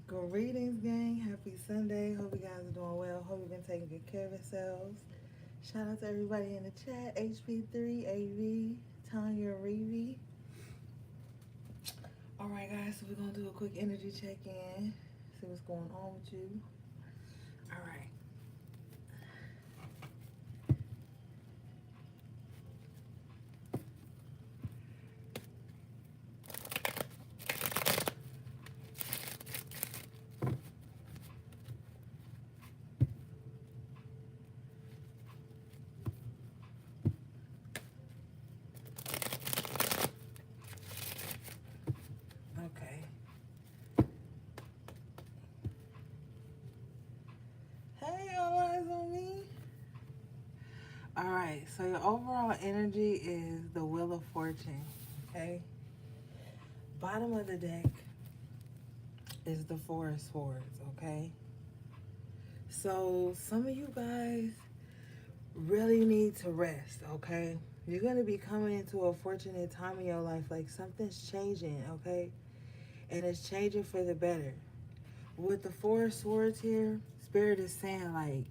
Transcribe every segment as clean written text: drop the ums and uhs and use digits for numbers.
Greetings, gang. Happy Sunday. Hope you guys are doing well. Hope you've been taking good care of yourselves. Shout out to everybody in the chat. HP3, AV, Tanya, Reevy. All right, guys. So we're gonna do a quick energy check-in. See what's going on with you. All right. Okay. Hey, all eyes on me. All right. So your overall energy is the Wheel of Fortune. Okay. Bottom of the deck is the Four of Swords. Okay. So some of you guys really need to rest, okay? You're going to be coming into a fortunate time in your life, like something's changing, okay? And it's changing for the better. With the Four of Swords here, Spirit is saying, like,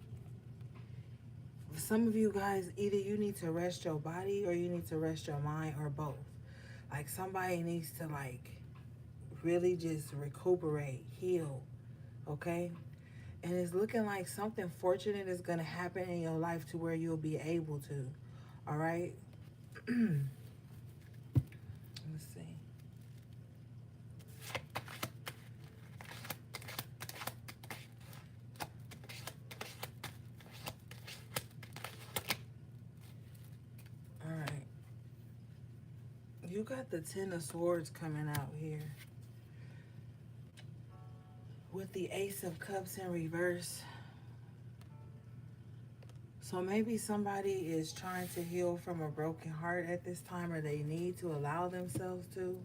for some of you guys, either you need to rest your body or you need to rest your mind or both. Like, somebody needs to, like, really just recuperate, heal, okay? And it's looking like something fortunate is going to happen in your life to where you'll be able to, all right? Let's see. All right. You got the Ten of Swords coming out here with the Ace of Cups in reverse. So maybe somebody is trying to heal from a broken heart at this time, or they need to allow themselves to.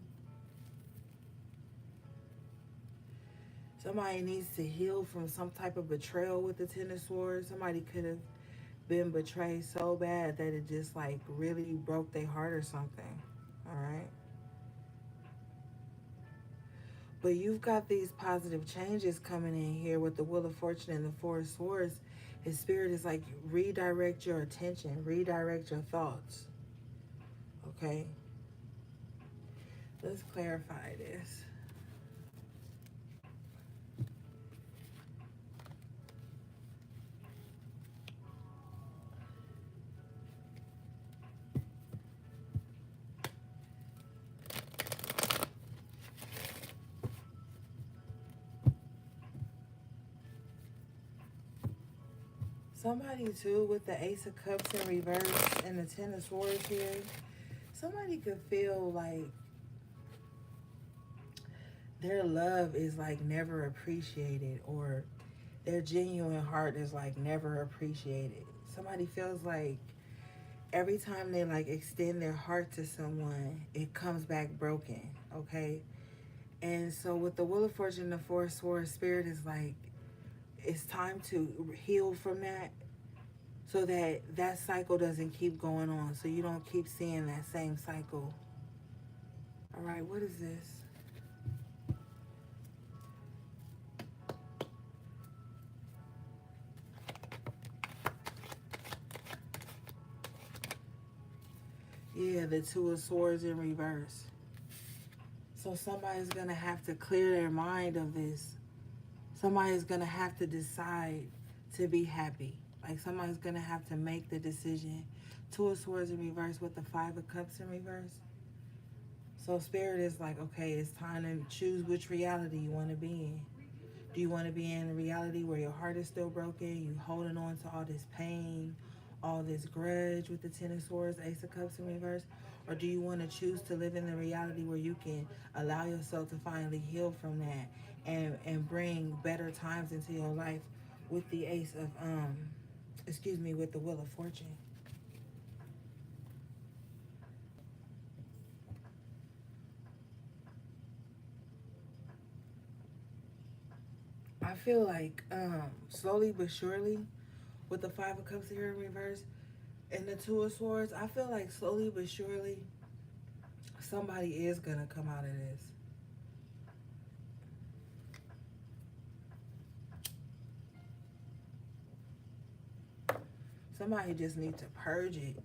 Somebody needs to heal from some type of betrayal with the Ten of Swords. Somebody could have been betrayed so bad that it just like really broke their heart or something. All right. But you've got these positive changes coming in here with the Wheel of Fortune and the Four of Swords. His spirit is like, redirect your attention, redirect your thoughts. Okay? Let's clarify this. Somebody, too, with the Ace of Cups in reverse and the Ten of Swords here, somebody could feel like their love is like never appreciated, or their genuine heart is like never appreciated. Somebody feels like every time they like extend their heart to someone, it comes back broken, okay? And so with the Wheel of Fortune, the Four of Swords, Spirit is like, it's time to heal from that so that that cycle doesn't keep going on, so you don't keep seeing that same cycle. All right, what is this? Yeah, the Two of Swords in reverse. So somebody's going to have to clear their mind of this. Somebody's going to have to decide to be happy. Like somebody's going to have to make the decision. Two of Swords in reverse with the Five of Cups in reverse. So Spirit is like, okay, it's time to choose which reality you want to be in. Do you want to be in a reality where your heart is still broken, you holding on to all this pain, all this grudge with the Ten of Swords, Ace of Cups in reverse? Or do you want to choose to live in the reality where you can allow yourself to finally heal from that and bring better times into your life with the Ace of, with the Wheel of Fortune? I feel like slowly but surely with the Five of Cups here in reverse and the Two of Swords, I feel like slowly but surely somebody is going to come out of this. Somebody just needs to purge it.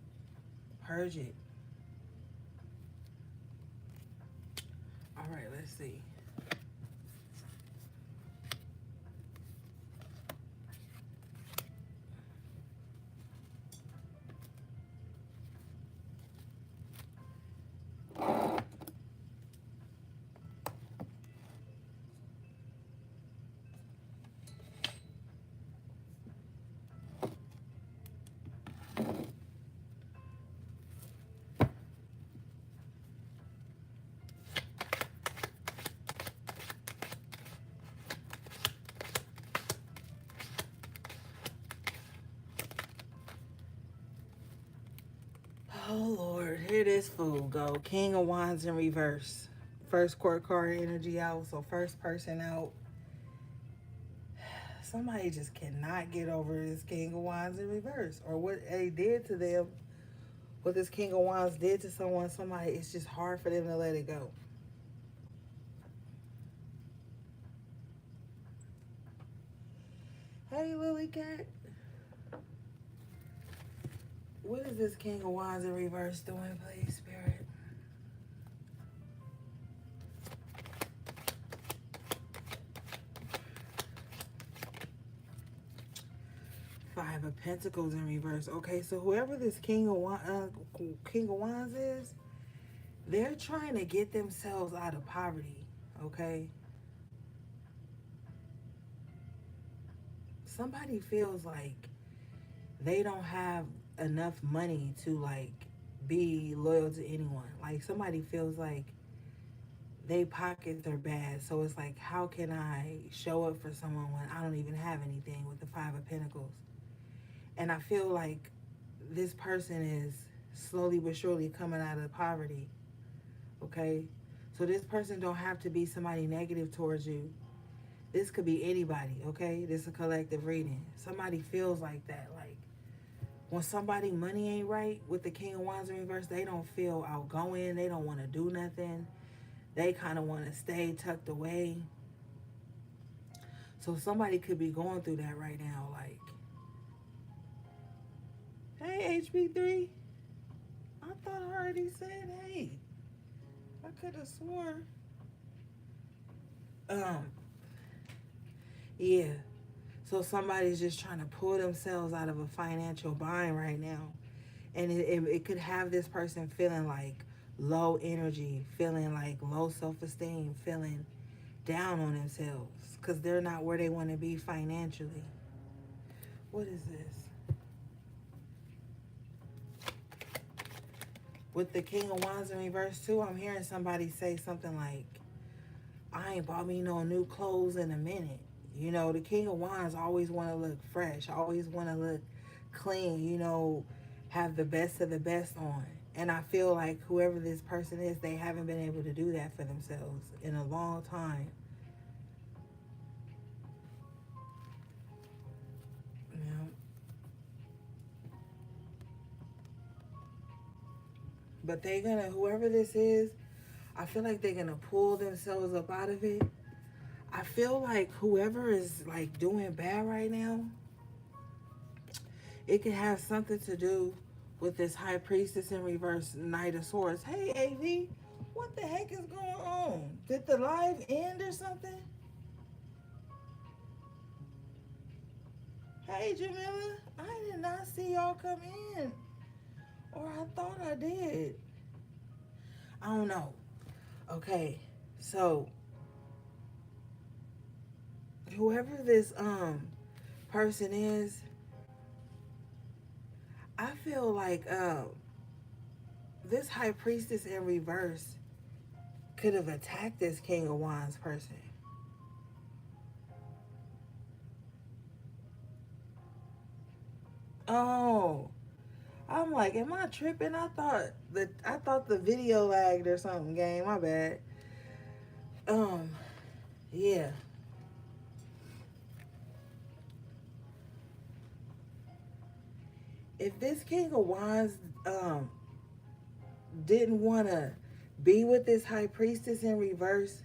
Purge it. All right, let's see. Oh, Lord. Here this fool go. King of Wands in reverse. First court card energy out. So first person out. Somebody just cannot get over this King of Wands in reverse. Or what they did to them. What this King of Wands did to someone. Somebody, it's just hard for them to let it go. Hey, Lily Cat. What is this King of Wands in reverse doing, please, Spirit? Five of Pentacles in reverse. Okay, so whoever this King of Wands is, they're trying to get themselves out of poverty, okay? Somebody feels like they don't have enough money to, like, be loyal to anyone. Like, somebody feels like they pockets are bad. So it's like, how can I show up for someone when I don't even have anything with the Five of Pentacles? And I feel like this person is slowly but surely coming out of poverty, okay? So this person don't have to be somebody negative towards you. This could be anybody, okay? This is a collective reading. Somebody feels like that. Like, when somebody money ain't right with the King of Wands in reverse, they don't feel outgoing. They don't want to do nothing. They kind of want to stay tucked away. So somebody could be going through that right now. Like, hey, HB3. I thought I already said hey. I could have swore. Yeah. So somebody's just trying to pull themselves out of a financial bind right now. And it could have this person feeling like low energy, feeling like low self-esteem, feeling down on themselves because they're not where they want to be financially. What is this? With the King of Wands in reverse too, I'm hearing somebody say something like, I ain't bought me no new clothes in a minute. You know, the King of Wands always want to look fresh, always want to look clean, you know, have the best of the best on. And I feel like whoever this person is, they haven't been able to do that for themselves in a long time. Yeah. But they're gonna, whoever this is, I feel like they're gonna pull themselves up out of it. I feel like whoever is like doing bad right now, it could have something to do with this High Priestess in reverse, Knight of Swords. Hey, AV, what the heck is going on? Did the live end or something? Hey, Jamila, I did not see y'all come in. Or I thought I did. I don't know. Okay, so whoever this person is, I feel like this High Priestess in reverse could have attacked this King of Wands person. Oh, I'm like, am I tripping? I thought the video lagged or something, gang. My bad. Yeah. If this King of Wands didn't want to be with this High Priestess in reverse,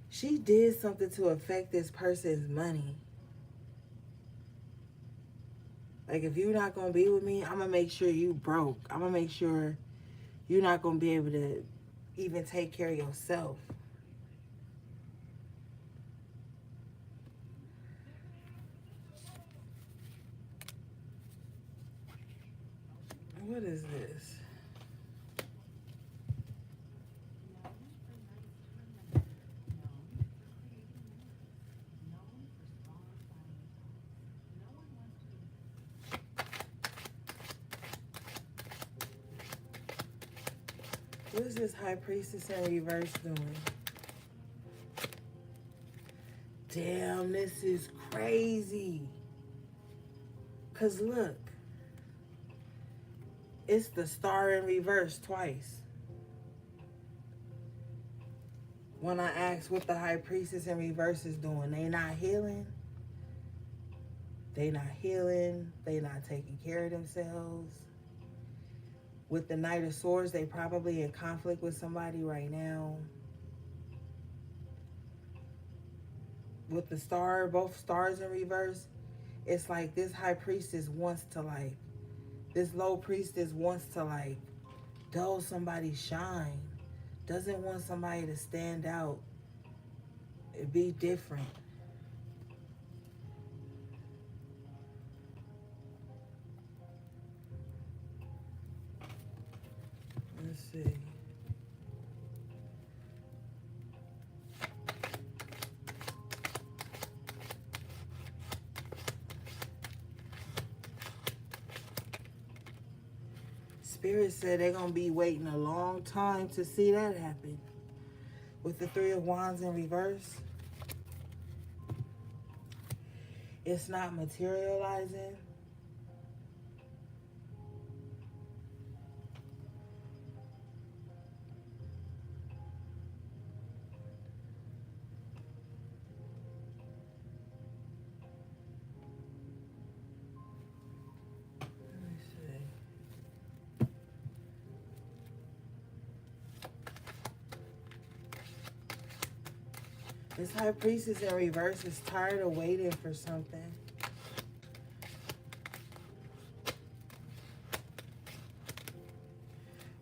she did something to affect this person's money. Like, if you're not going to be with me, I'm going to make sure you broke. I'm going to make sure you're not going to be able to even take care of yourself. What is this? What is this High Priestess in reverse doing? Damn, this is crazy. Because look, it's the Star in reverse twice. When I asked what the High Priestess in reverse is doing, they not healing. They not healing. They not taking care of themselves. With the Knight of Swords, they probably in conflict with somebody right now. With the Star, both stars in reverse, it's like this High Priestess wants to like, this Low Priestess wants to like dull somebody's shine. Doesn't want somebody to stand out. Be different. Let's see. Spirit said they're going to be waiting a long time to see that happen. With the Three of Wands in reverse, it's not materializing. This High Priestess in reverse is tired of waiting for something.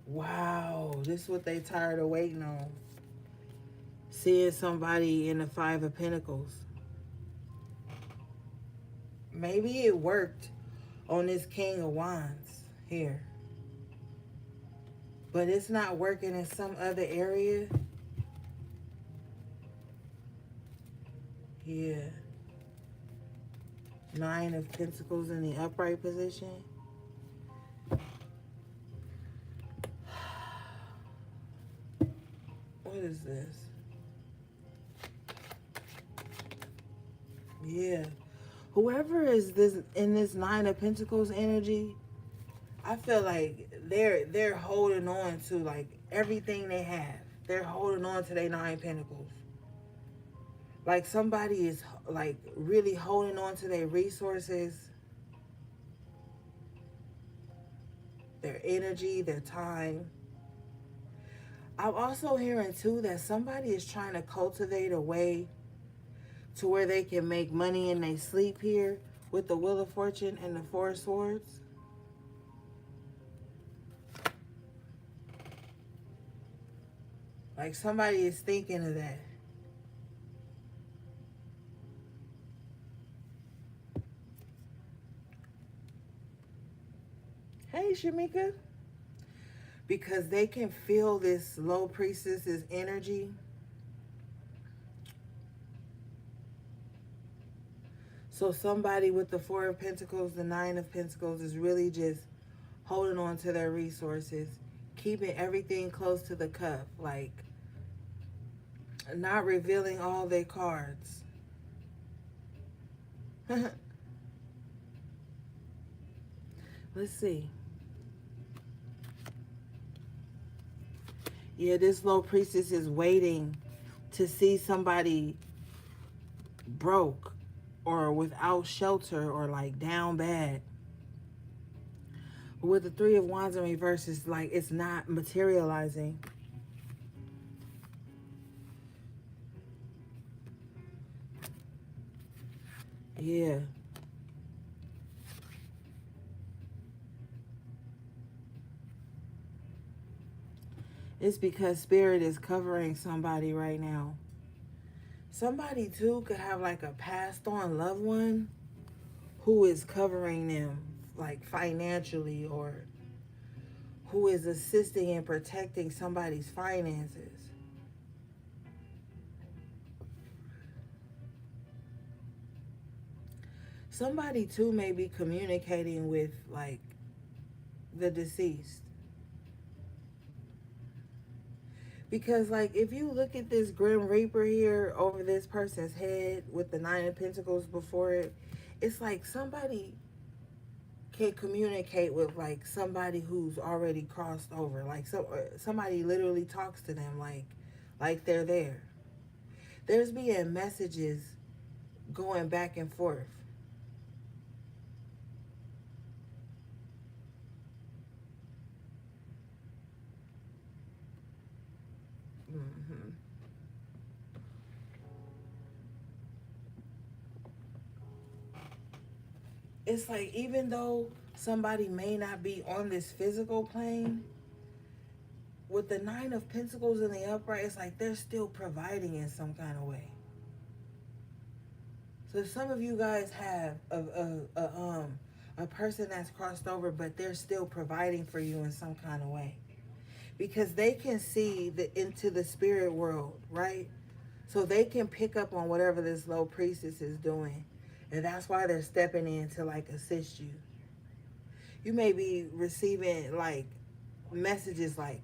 Wow, this is what they tired of waiting on. Seeing somebody in the Five of Pentacles. Maybe it worked on this King of Wands here. But it's not working in some other area. Yeah. Nine of Pentacles in the upright position. What is this? Yeah. Whoever is this in this Nine of Pentacles energy, I feel like they're holding on to like everything they have. They're holding on to their Nine Pentacles. Like somebody is like really holding on to their resources, their energy, their time. I'm also hearing too that somebody is trying to cultivate a way to where they can make money in their sleep here with the Wheel of Fortune and the Four of Swords. Like somebody is thinking of that. Hey, Shamika. Because they can feel this Low Priestess's energy. So somebody with the Four of Pentacles, the Nine of Pentacles is really just holding on to their resources, keeping everything close to the cuff, like not revealing all their cards. Let's see. Yeah, this Low Priestess is waiting to see somebody broke or without shelter or like down bad. But with the Three of Wands in reverse, it's like it's not materializing. Yeah. It's because spirit is covering somebody right now. Somebody too could have like a passed on loved one who is covering them, like financially, or who is assisting and protecting somebody's finances. Somebody too may be communicating with like the deceased. Because like if you look at this Grim Reaper here over this person's head with the Nine of Pentacles before it, it's like somebody can communicate with like somebody who's already crossed over. Like somebody literally talks to them like they're there. There's being messages going back and forth. Mm-hmm. It's like even though somebody may not be on this physical plane, with the Nine of Pentacles in the upright, it's like they're still providing in some kind of way. So some of you guys have a person that's crossed over, but they're still providing for you in some kind of way, because they can see into the spirit world, right? So they can pick up on whatever this low priestess is doing, and that's why they're stepping in to like assist you. You may be receiving like messages like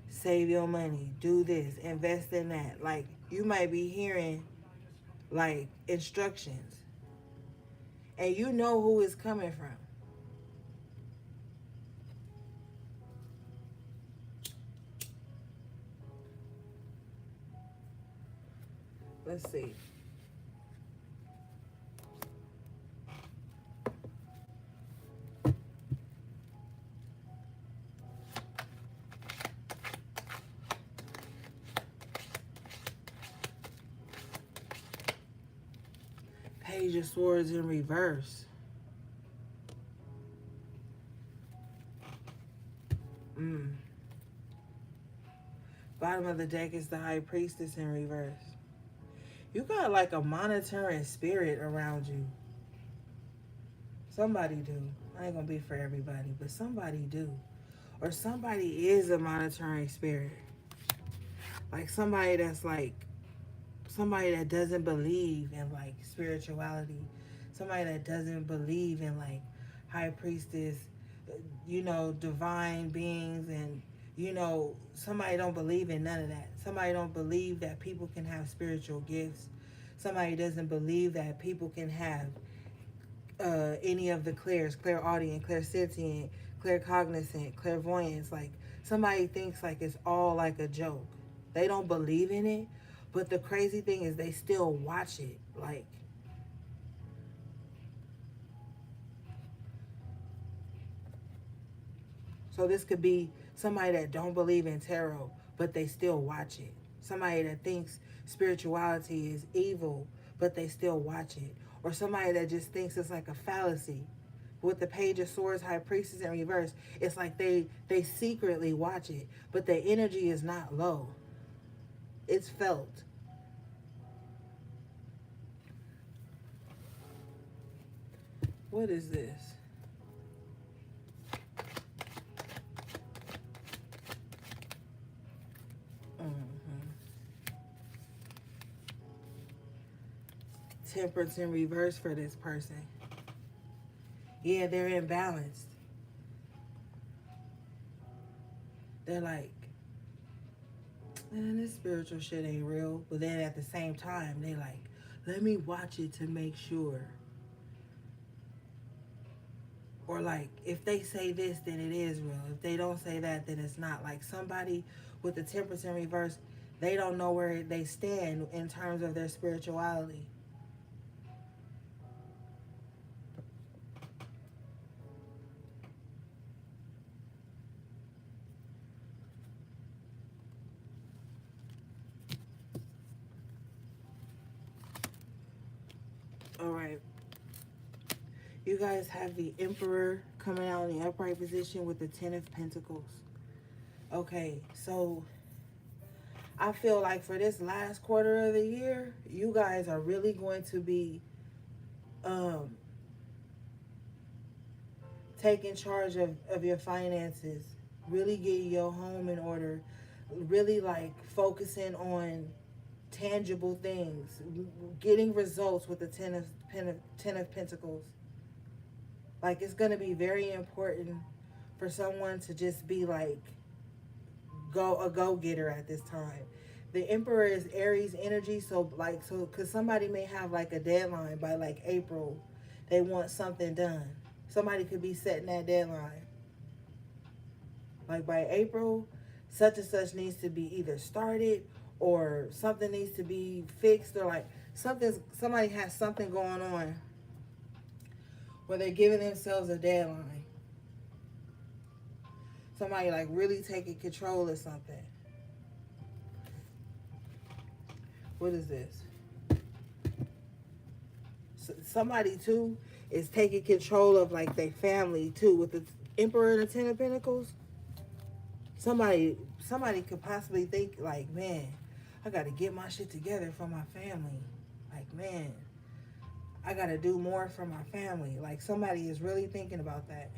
save your money, do this, invest in that. Like you might be hearing like instructions, and you know who it's coming from. Let's see. Page of Swords in reverse. Bottom of the deck is the High Priestess in reverse. You got like a monitoring spirit around you. Somebody do. I ain't gonna be for everybody, but somebody do. Or somebody is a monitoring spirit. Like somebody that's like somebody that doesn't believe in like spirituality. Somebody that doesn't believe in like High Priestess, divine beings, and somebody don't believe in none of that. Somebody don't believe that people can have spiritual gifts. Somebody doesn't believe that people can have any of the clairaudient, clairsentient, claircognizant, clairvoyance. Like somebody thinks like it's all like a joke. They don't believe in it, but the crazy thing is they still watch it. Like, so this could be somebody that don't believe in tarot, but they still watch it. Somebody that thinks spirituality is evil, but they still watch it. Or somebody that just thinks it's like a fallacy. With the Page of Swords, High Priestess in reverse, it's like they secretly watch it, but their energy is not low. It's felt. What is this? Temperance in reverse for this person. Yeah, they're imbalanced. They're like, man, this spiritual shit ain't real. But then at the same time, they like, let me watch it to make sure. Or like, if they say this, then it is real. If they don't say that, then it's not. Like somebody with the temperance in reverse, they don't know where they stand in terms of their spirituality. All right. You guys have the Emperor coming out in the upright position with the Ten of Pentacles. Okay, so I feel like for this last quarter of the year, you guys are really going to be um, taking charge of your finances, really getting your home in order, really like focusing on tangible things, getting results with the ten of Pentacles. Like it's going to be very important for someone to just be like go-getter at this time. The Emperor is Aries energy, so because somebody may have like a deadline by like April, they want something done. Somebody could be setting that deadline. Like by April, such and such needs to be either started or something needs to be fixed, or like somebody has something going on where they're giving themselves a deadline. Somebody like really taking control of something. What is this? Somebody too is taking control of like their family too with the Emperor and the Ten of Pentacles. Somebody could possibly think like, man, I got to get my shit together for my family. Like, man, I got to do more for my family. Like somebody is really thinking about that.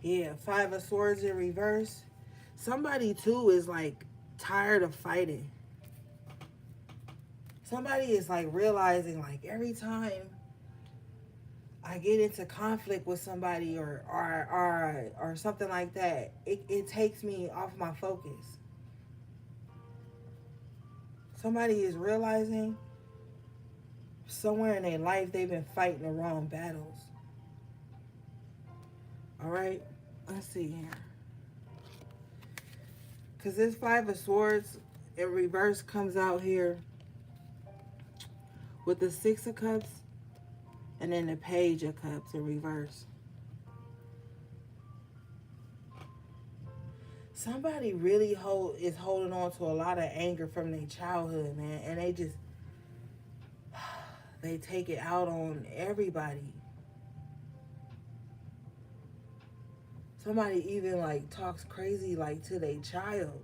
Yeah, Five of Swords in reverse. Somebody too is like tired of fighting. Somebody is like realizing like every time I get into conflict with somebody or something like that, it takes me off my focus. Somebody is realizing somewhere in their life they've been fighting the wrong battles. All right, let's see here. Because this Five of Swords in reverse comes out here with the Six of Cups and then the Page of Cups in reverse. Somebody really is holding on to a lot of anger from their childhood, man. And they take it out on everybody. Somebody even like talks crazy like to their child.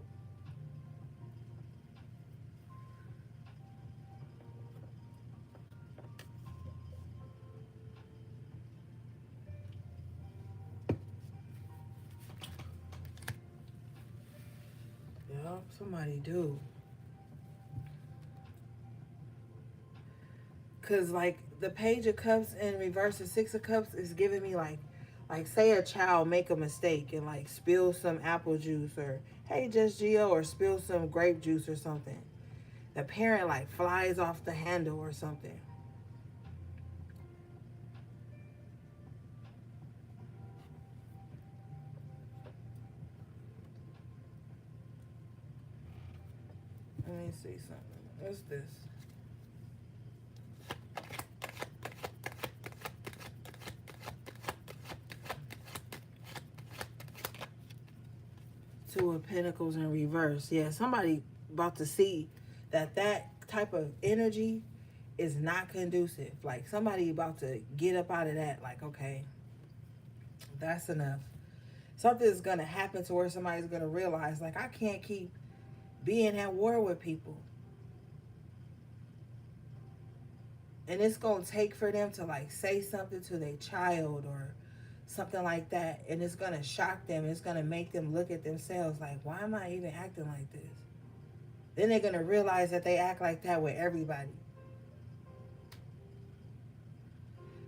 Yeah, somebody do. Cause like the Page of Cups in reverse, the Six of Cups is giving me like say a child make a mistake and like spill some apple juice, or hey Just Geo, or spill some grape juice or something. The parent like flies off the handle or something. Let me see something. What's this? Two of Pentacles in reverse. Yeah, somebody about to see that type of energy is not conducive. Like somebody about to get up out of that. Like, okay, that's enough. Something's going to happen to where somebody's going to realize, like, I can't keep being at war with people. And it's going to take for them to, like, say something to their child or something like that. And it's going to shock them. It's going to make them look at themselves like, why am I even acting like this? Then they're going to realize that they act like that with everybody.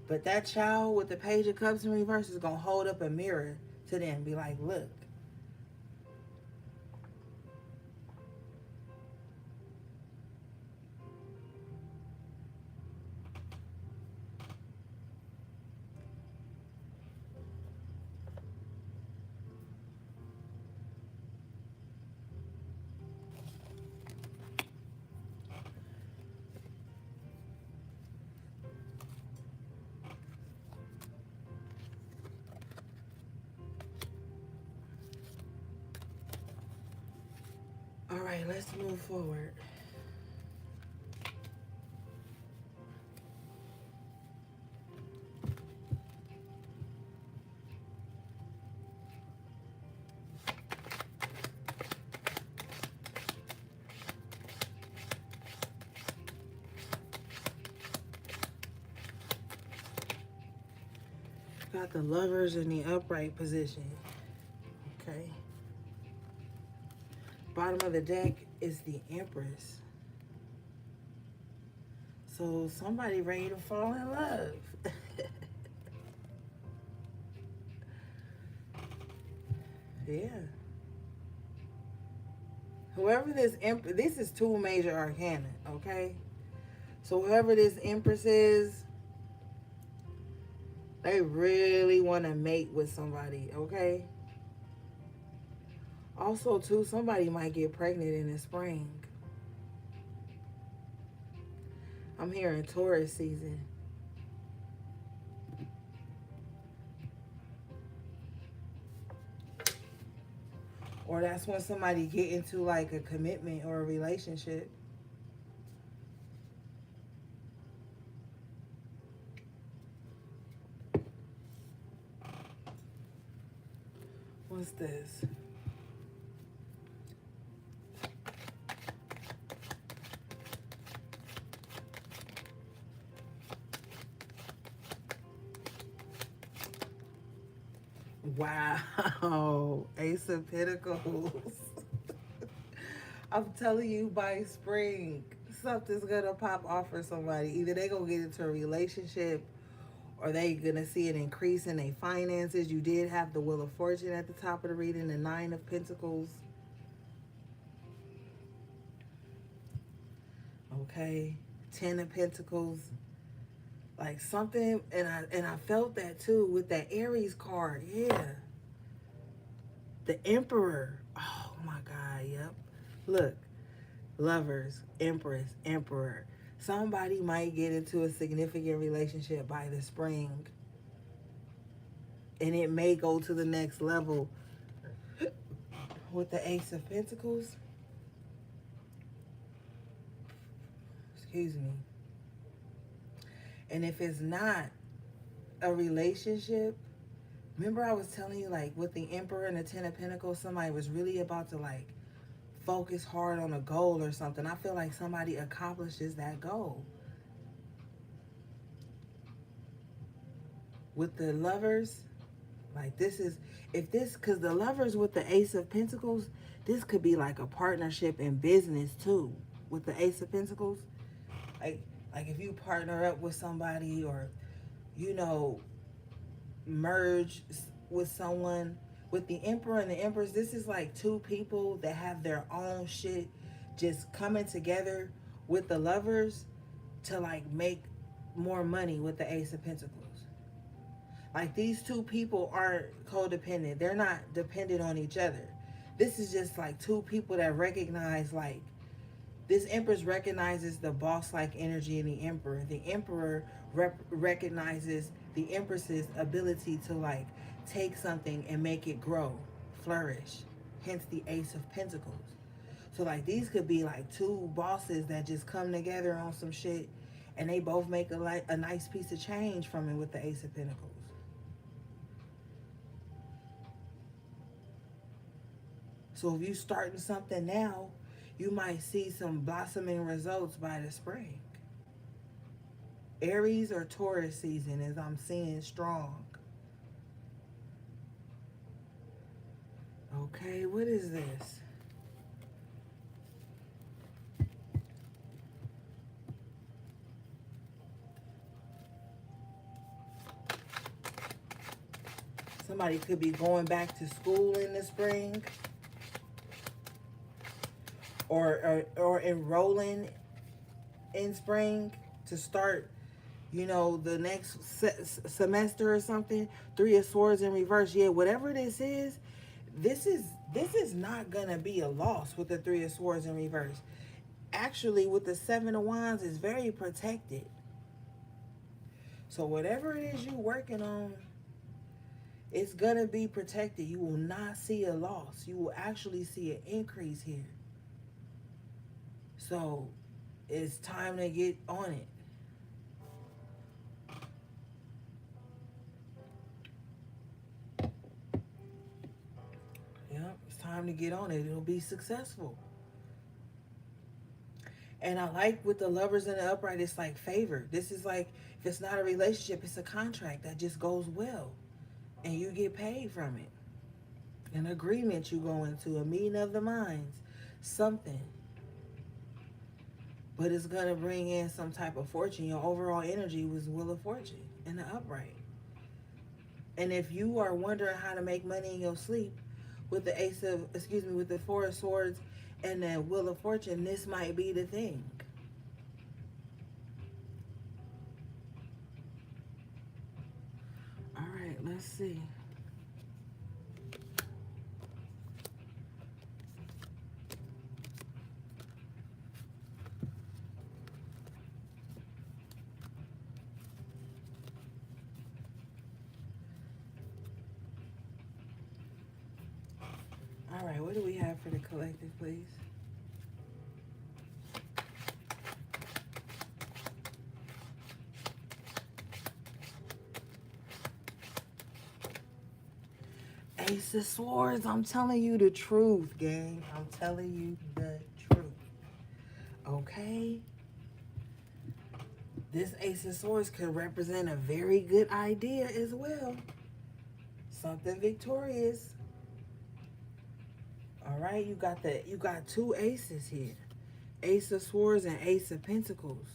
But that child with the Page of Cups in reverse is going to hold up a mirror to them and be like, look. right, let's move forward. Got the Lovers in the upright position. Okay. Bottom of the deck is the Empress. So somebody ready to fall in love. Yeah. Whoever this Empress, this is two major arcana, okay? So whoever this Empress is, they really want to mate with somebody, okay? Also, too, somebody might get pregnant in the spring. I'm hearing Taurus season. Or that's when somebody get into like a commitment or a relationship. What's this? Wow. Ace of Pentacles. I'm telling you, by spring, something's gonna pop off for somebody. Either they gonna get into a relationship or they gonna see an increase in their finances. You did have the Wheel of Fortune at the top of the reading, the Nine of Pentacles. Okay. Ten of Pentacles. Like something, and I felt that too with that Aries card. Yeah. The Emperor. Oh my God, yep. Look. Lovers, Empress, Emperor. Somebody might get into a significant relationship by the spring. And it may go to the next level with the Ace of Pentacles. Excuse me. And if it's not a relationship, remember I was telling you, like, with the Emperor and the Ten of Pentacles, somebody was really about to, like, focus hard on a goal or something. I feel like somebody accomplishes that goal. With the Lovers, like, this is, if this, because the Lovers with the Ace of Pentacles, this could be like a partnership in business too. With the Ace of Pentacles, like if you partner up with somebody, or you know, merge with someone. With the Emperor and the Empress, this is like two people that have their own shit just coming together with the Lovers to like make more money with the Ace of Pentacles. Like, these two people aren't codependent. They're not dependent on each other. This is just like two people that recognize, like, this Empress recognizes the boss-like energy in the Emperor. The Emperor recognizes the Empress's ability to, like, take something and make it grow, flourish. Hence the Ace of Pentacles. So, like, these could be, like, two bosses that just come together on some shit, and they both make a nice piece of change from it with the Ace of Pentacles. So if you starting something now, you might see some blossoming results by the spring. Aries or Taurus season, as I'm seeing strong. Okay, what is this? Somebody could be going back to school in the spring, or enrolling in spring to start, you know, the next semester or something. Three of Swords in reverse. Yeah, whatever this is not gonna be a loss with the Three of Swords in reverse. Actually, with the Seven of Wands, is very protected. So whatever it is you're working on, it's gonna be protected. You will not see a loss. You will actually see an increase here. So it's time to get on it. Yeah, it's time to get on it. It'll be successful. And I like with the lovers in the upright, it's like favor. This is like, if it's not a relationship, it's a contract that just goes well. And you get paid from it. An agreement you go into, a meeting of the minds, something. But it's going to bring in some type of fortune. Your overall energy was Wheel of Fortune in the upright. And if you are wondering how to make money in your sleep with with the Four of Swords and the Wheel of Fortune, this might be the thing. All right, let's see. All right, what do we have for the collective, please? Ace of Swords, I'm telling you the truth, gang. I'm telling you the truth. Okay? This Ace of Swords could represent a very good idea as well. Something victorious. All right, you got two aces here. Ace of Swords and Ace of Pentacles.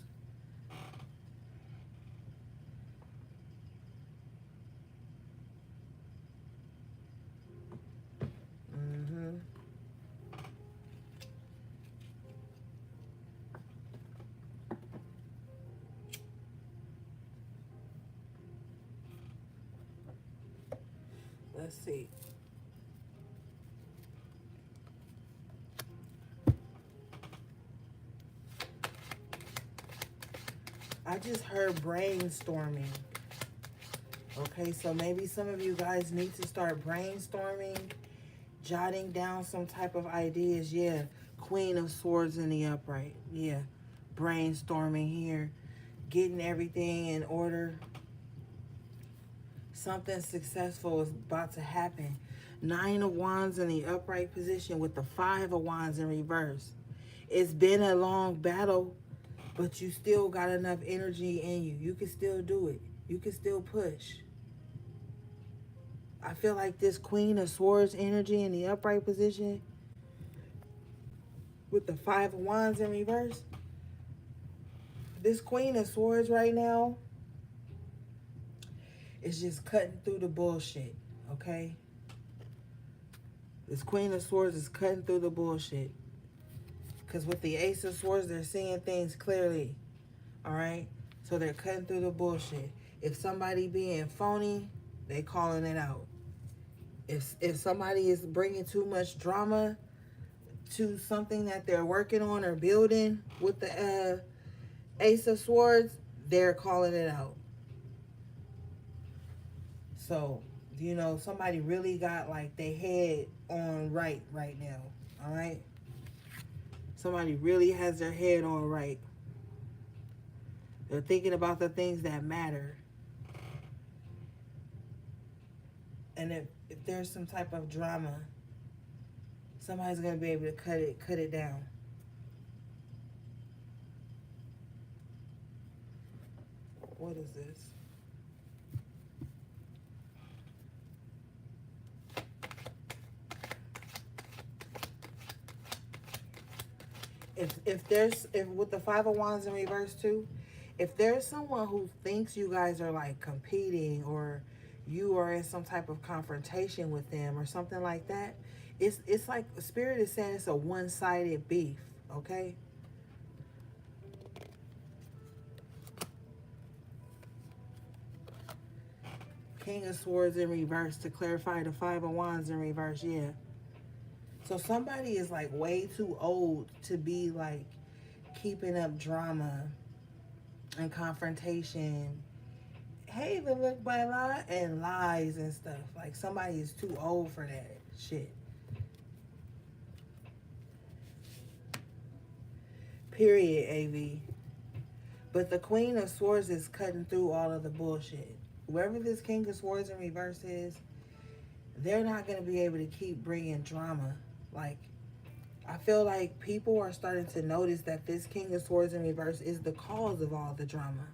Let's see. I just heard brainstorming. Okay, so maybe some of you guys need to start brainstorming, jotting down some type of ideas. Yeah, Queen of Swords in the upright. Yeah, brainstorming here, getting everything in order. Something successful is about to happen. Nine of Wands in the upright position with the Five of Wands in reverse. It's been a long battle, but you still got enough energy in you. You can still do it. You can still push. I feel like this Queen of Swords energy in the upright position with the Five of Wands in reverse. This Queen of Swords right now is just cutting through the bullshit, okay? This Queen of Swords is cutting through the bullshit. Because with the Ace of Swords, they're seeing things clearly, all right? So they're cutting through the bullshit. If somebody being phony, they calling it out. If somebody is bringing too much drama to something that they're working on or building with the Ace of Swords, they're calling it out. So, you know, somebody really got like their head on right now, all right? Somebody really has their head on right. They're thinking about the things that matter. And if there's some type of drama, somebody's going to be able to cut it down. What is this? If with the Five of Wands in reverse too, if there's someone who thinks you guys are like competing or you are in some type of confrontation with them or something like that, it's like Spirit is saying it's a one-sided beef, okay? King of Swords in reverse to clarify the Five of Wands in reverse, yeah. So somebody is like way too old to be like keeping up drama and confrontation. Hey, the look by lie and lies and stuff. Like somebody is too old for that shit. Period, AV. But the Queen of Swords is cutting through all of the bullshit. Whoever this King of Swords in reverse is, they're not going to be able to keep bringing drama. Like, I feel like people are starting to notice that this King of Swords in reverse is the cause of all the drama.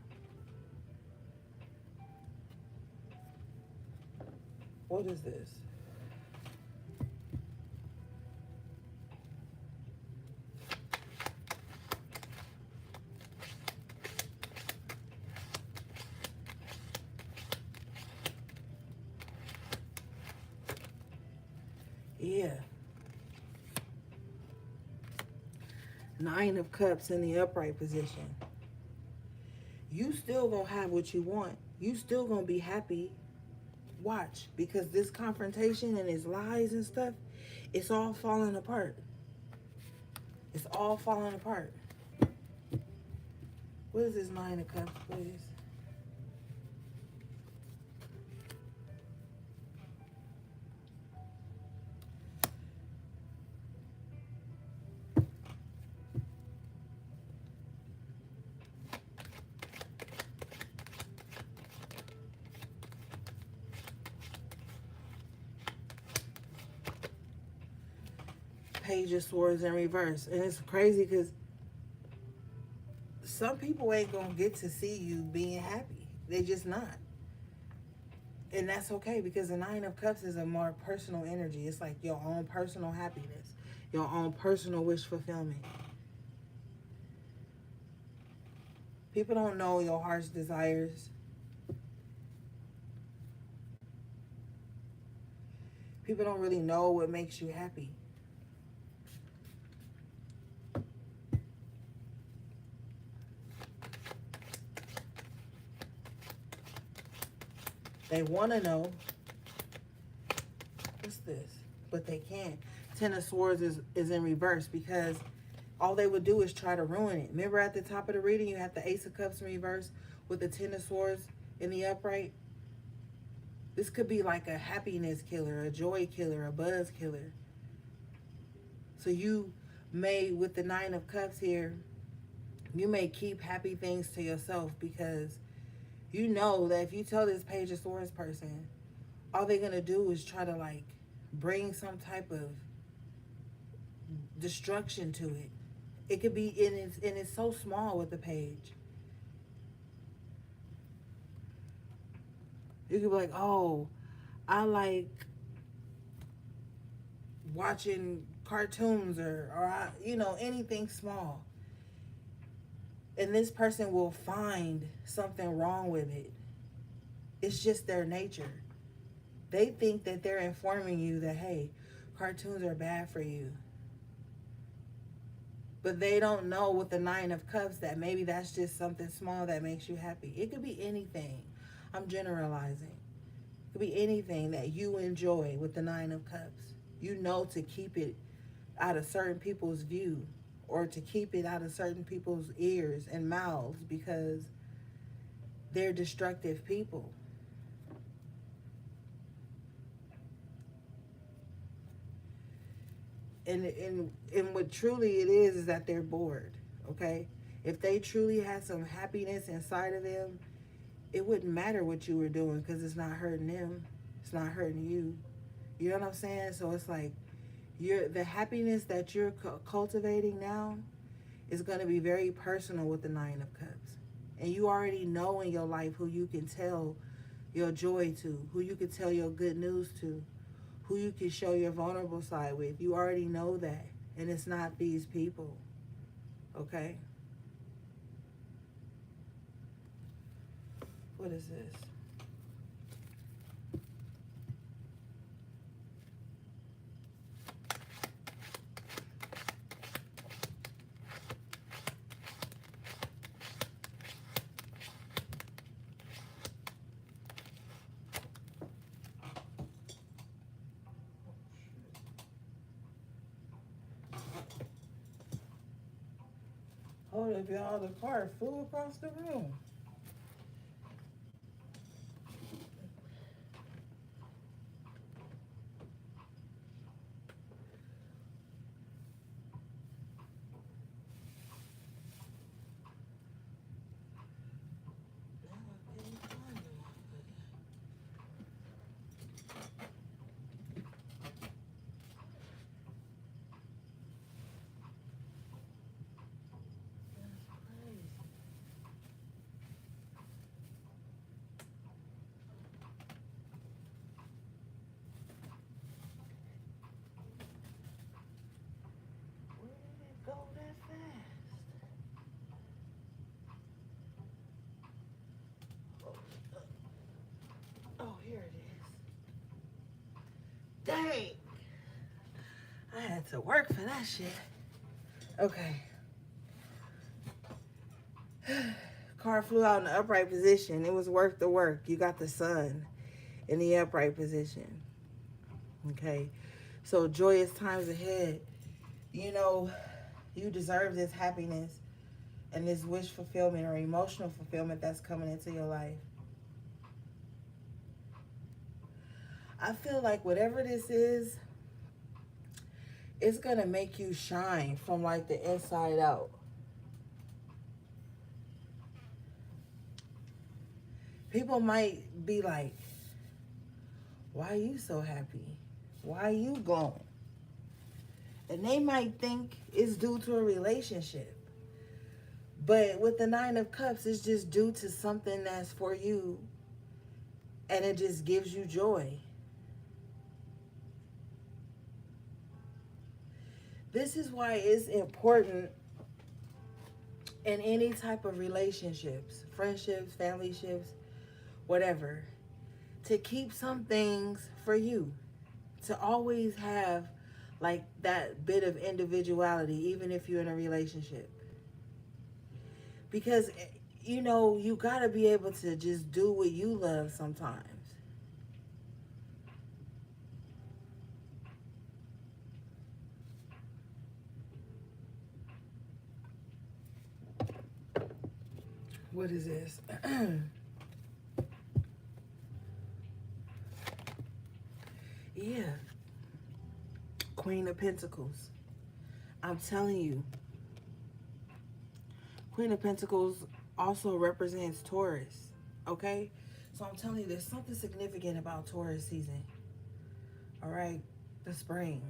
What is this? Yeah. Nine of Cups in the upright position. You still gonna have what you want. You still gonna be happy. Watch, because this confrontation and his lies and stuff, it's all falling apart. It's all falling apart. What is this Nine of Cups, please? Page of Swords in reverse. And it's crazy because some people ain't gonna get to see you being happy. They just not. And that's okay, because the Nine of Cups is a more personal energy. It's like your own personal happiness, your own personal wish fulfillment. People don't know your heart's desires. People don't really know what makes you happy. They want to know. What's this? But they can't. Ten of Swords is in reverse, because all they would do is try to ruin it. Remember at the top of the reading, you have the Ace of Cups in reverse with the Ten of Swords in the upright? This could be like a happiness killer, a joy killer, a buzz killer. So you may, with the Nine of Cups here, you may keep happy things to yourself, because you know that if you tell this Page of Swords person, all they're going to do is try to like bring some type of destruction to it. It could be, and it's so small with the page. You could be like, oh, I like watching cartoons or anything small. And this person will find something wrong with it. It's just their nature. They think that they're informing you that, hey, cartoons are bad for you. But they don't know with the Nine of Cups that maybe that's just something small that makes you happy. It could be anything. I'm generalizing. It could be anything that you enjoy with the Nine of Cups. You know to keep it out of certain people's view, or to keep it out of certain people's ears and mouths, because they're destructive people. And what truly it is that they're bored, okay? If they truly had some happiness inside of them, it wouldn't matter what you were doing, because it's not hurting them. It's not hurting you. You know what I'm saying? So it's like, the happiness that you're cultivating now is going to be very personal with the Nine of Cups. And you already know in your life who you can tell your joy to, who you can tell your good news to, who you can show your vulnerable side with. You already know that. And it's not these people. Okay? What is this? Hold up, y'all. The car flew across the room. Dang. I had to work for that shit. Okay. Card flew out in the upright position. It was worth the work. You got the sun in the upright position. Okay. So joyous times ahead. You know, you deserve this happiness and this wish fulfillment or emotional fulfillment that's coming into your life. I feel like whatever this is, it's going to make you shine from like the inside out. People might be like, why are you so happy? Why are you glowing? And they might think it's due to a relationship. But with the Nine of Cups, it's just due to something that's for you. And it just gives you joy. This is why it's important in any type of relationships, friendships, family ships, whatever, to keep some things for you. To always have like that bit of individuality, even if you're in a relationship. Because, you know, you got to be able to just do what you love sometimes. What is this? Yeah. Queen of Pentacles. I'm telling you. Queen of Pentacles also represents Taurus. Okay? So I'm telling you, there's something significant about Taurus season. All right? The spring.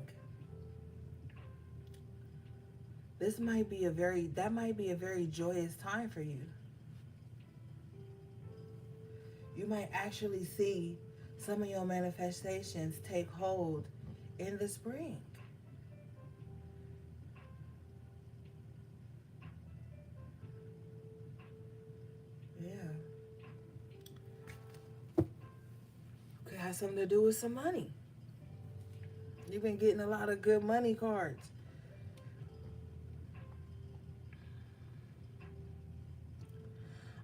That might be a very joyous time for you. You might actually see some of your manifestations take hold in the spring. Yeah. Could have something to do with some money. You've been getting a lot of good money cards.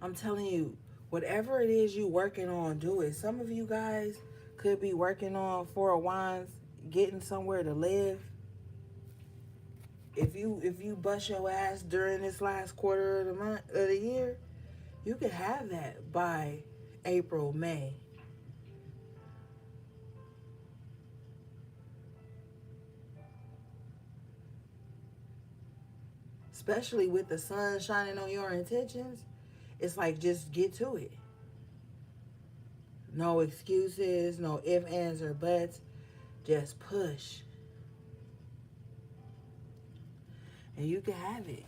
I'm telling you, whatever it is you working on, do it. Some of you guys could be working on Four of Wands, getting somewhere to live. If you bust your ass during this last quarter of the year, you could have that by April, May. Especially with the sun shining on your intentions, it's like just get to it. No excuses, no ifs, ands, or buts. Just push. And you can have it.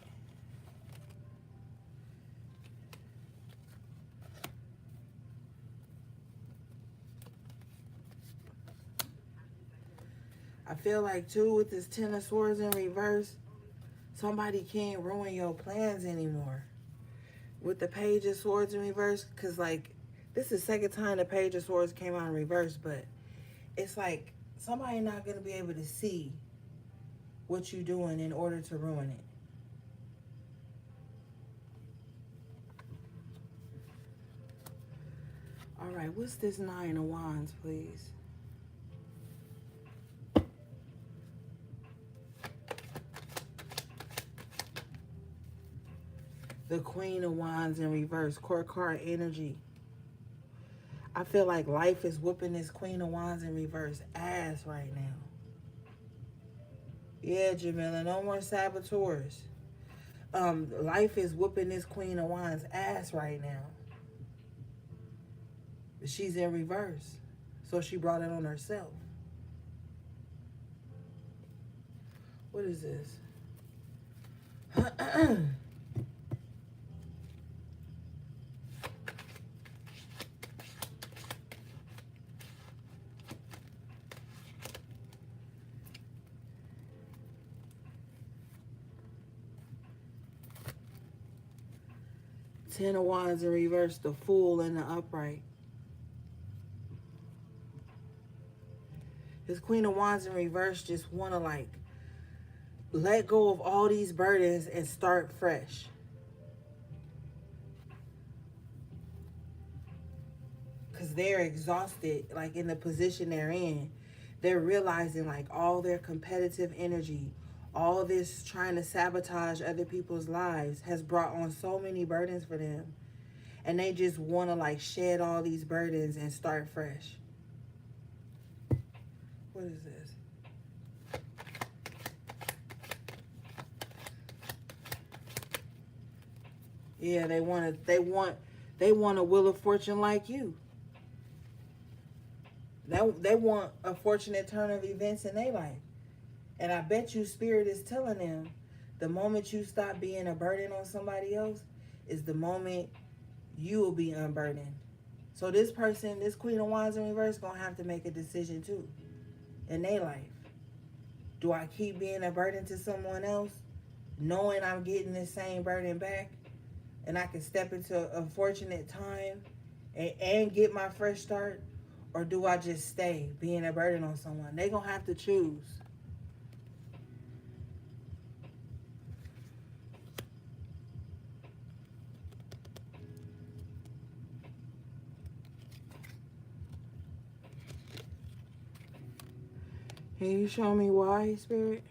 I feel like, too, with this Ten of Swords in reverse, somebody can't ruin your plans anymore. With the Page of Swords in reverse, because, like, this is the second time the Page of Swords came out in reverse, but it's like somebody not going to be able to see what you're doing in order to ruin it. All right, what's this Nine of Wands, please? The Queen of Wands in reverse, court card energy. I feel like life is whooping this Queen of Wands in reverse ass right now. Yeah, Jamila, no more saboteurs. Life is whooping this Queen of Wands ass right now. She's in reverse. So she brought it on herself. What is this? 10 of Wands in reverse, the Fool and the Upright. this Queen of Wands in reverse just want to like let go of all these burdens and start fresh. Because they're exhausted, like in the position they're in. They're realizing like all their competitive energy, all this trying to sabotage other people's lives has brought on so many burdens for them. And they just want to like shed all these burdens and start fresh. What is this? Yeah, they want a Wheel of Fortune like you. They want a fortunate turn of events in their life. And I bet you Spirit is telling them the moment you stop being a burden on somebody else is the moment you will be unburdened. So this person, this Queen of Wands in reverse, gonna have to make a decision too in their life. Do I keep being a burden to someone else, knowing I'm getting the same burden back, and I can step into a fortunate time and get my fresh start? Or do I just stay being a burden on someone? They're gonna have to choose. Can you show me why, Spirit?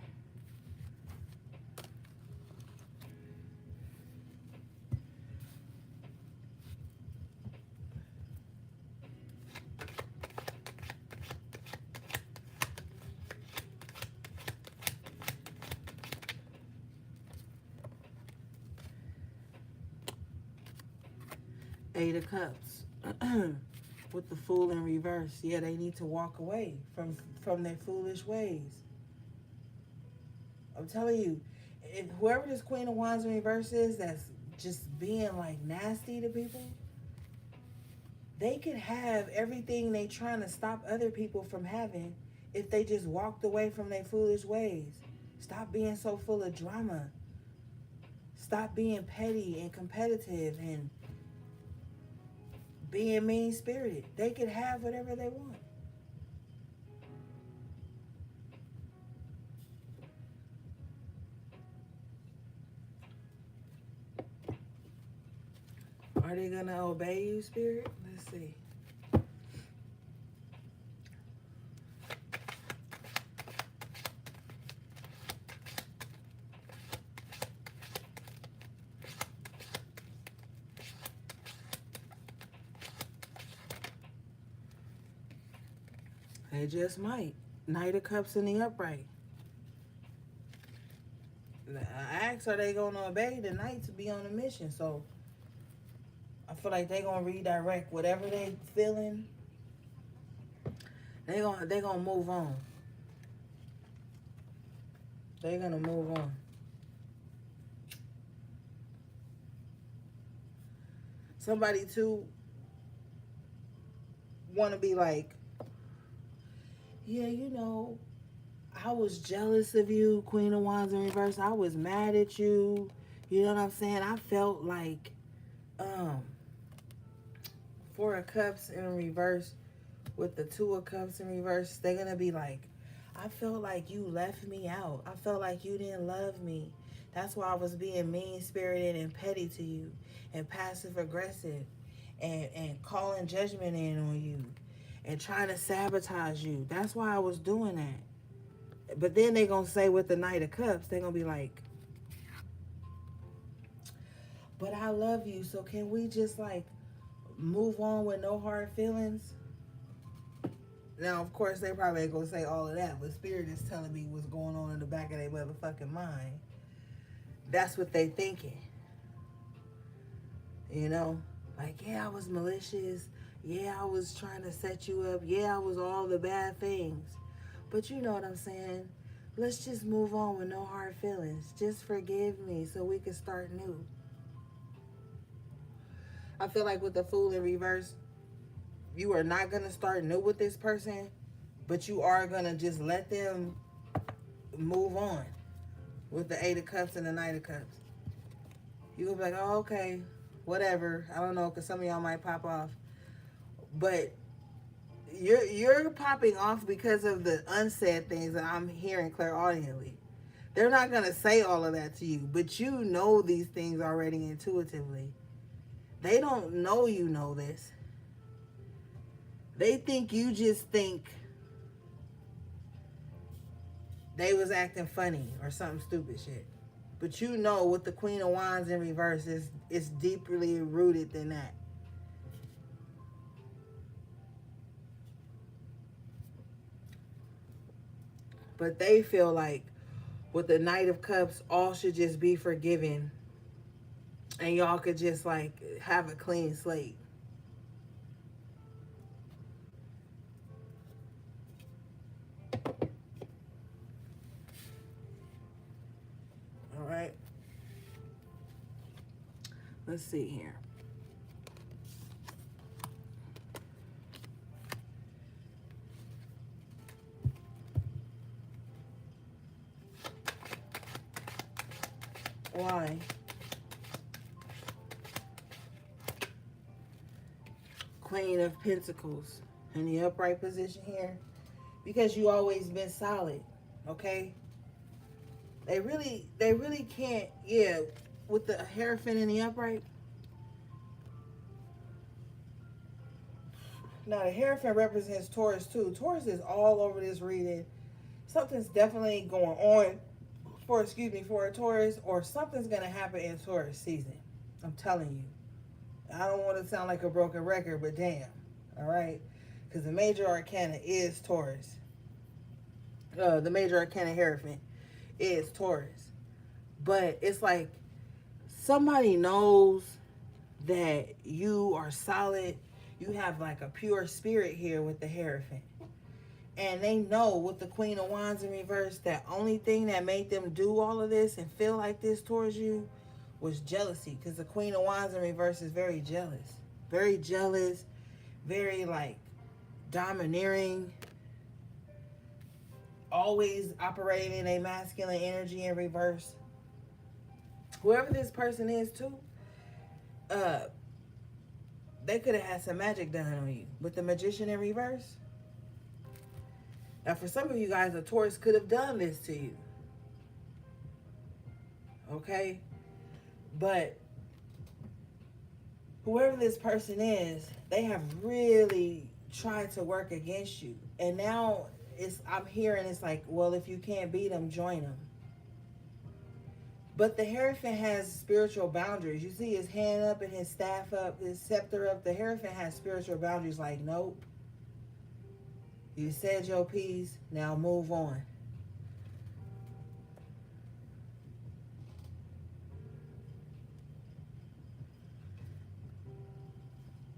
Eight of Cups. With the Fool in reverse. Yeah, they need to walk away from their foolish ways. I'm telling you, if whoever this Queen of Wands in reverse is that's just being like nasty to people, they could have everything they trying to stop other people from having if they just walked away from their foolish ways. Stop being so full of drama. Stop being petty and competitive and being mean-spirited. They could have whatever they want. Are they going to obey you, Spirit? Let's see. They just might. Knight of Cups in the upright. I asked, are they going to obey the Knight to be on a mission? So I feel like they're going to redirect whatever they feeling. They're gonna move on. They're going to move on. Somebody, too, want to be like, yeah, you know, I was jealous of you, Queen of Wands in reverse. I was mad at you. You know what I'm saying? I felt like Four of Cups in reverse with the Two of Cups in reverse. They're going to be like, I felt like you left me out. I felt like you didn't love me. That's why I was being mean-spirited and petty to you and passive-aggressive and calling judgment in on you and trying to sabotage you. That's why I was doing that. But then they're going to say with the Knight of Cups, they're going to be like, but I love you, so can we just like move on with no hard feelings? Now, of course, they probably ain't going to say all of that, but Spirit is telling me what's going on in the back of their motherfucking mind. That's what they thinking. You know? Like, yeah, I was malicious. Yeah, I was trying to set you up. Yeah, I was all the bad things. But you know what I'm saying? Let's just move on with no hard feelings. Just forgive me so we can start new. I feel like with the Fool in reverse, you are not going to start new with this person, but you are going to just let them move on with the Eight of Cups and the Knight of Cups. You're going to be like, oh, okay, whatever. I don't know, because some of y'all might pop off. But you're popping off because of the unsaid things that I'm hearing clairaudiently. They're not gonna say all of that to you, but you know these things already intuitively. They don't know you know this. They think you just think they was acting funny or something stupid shit. But you know with the Queen of Wands in reverse, it's deeply rooted than that. But they feel like with the Knight of Cups, all should just be forgiven. And y'all could just like have a clean slate. All right. Let's see here. Why? Queen of Pentacles in the upright position here. Because you always been solid. Okay? They really can't, yeah, with the Hierophant in the upright. Now the Hierophant represents Taurus too. Taurus is all over this reading. Something's definitely going on for a Taurus, or something's gonna happen in Taurus season. I'm telling you. I don't want to sound like a broken record, but damn. All right? Because the major arcana is Taurus. The major arcana Hierophant is Taurus. But it's like somebody knows that you are solid. You have like a pure spirit here with the Hierophant. And they know with the Queen of Wands in reverse, that only thing that made them do all of this and feel like this towards you was jealousy. Because the Queen of Wands in reverse is very jealous. Very jealous. Very like domineering. Always operating in a masculine energy in reverse. Whoever this person is too, they could have had some magic done on you. With the Magician in reverse. Now, for some of you guys, a Taurus could have done this to you. Okay? But whoever this person is, they have really tried to work against you. And now I'm hearing it's like, well, if you can't beat them, join them. But the Hierophant has spiritual boundaries. You see his hand up and his staff up, his scepter up. The Hierophant has spiritual boundaries like, nope. You said your piece, now move on.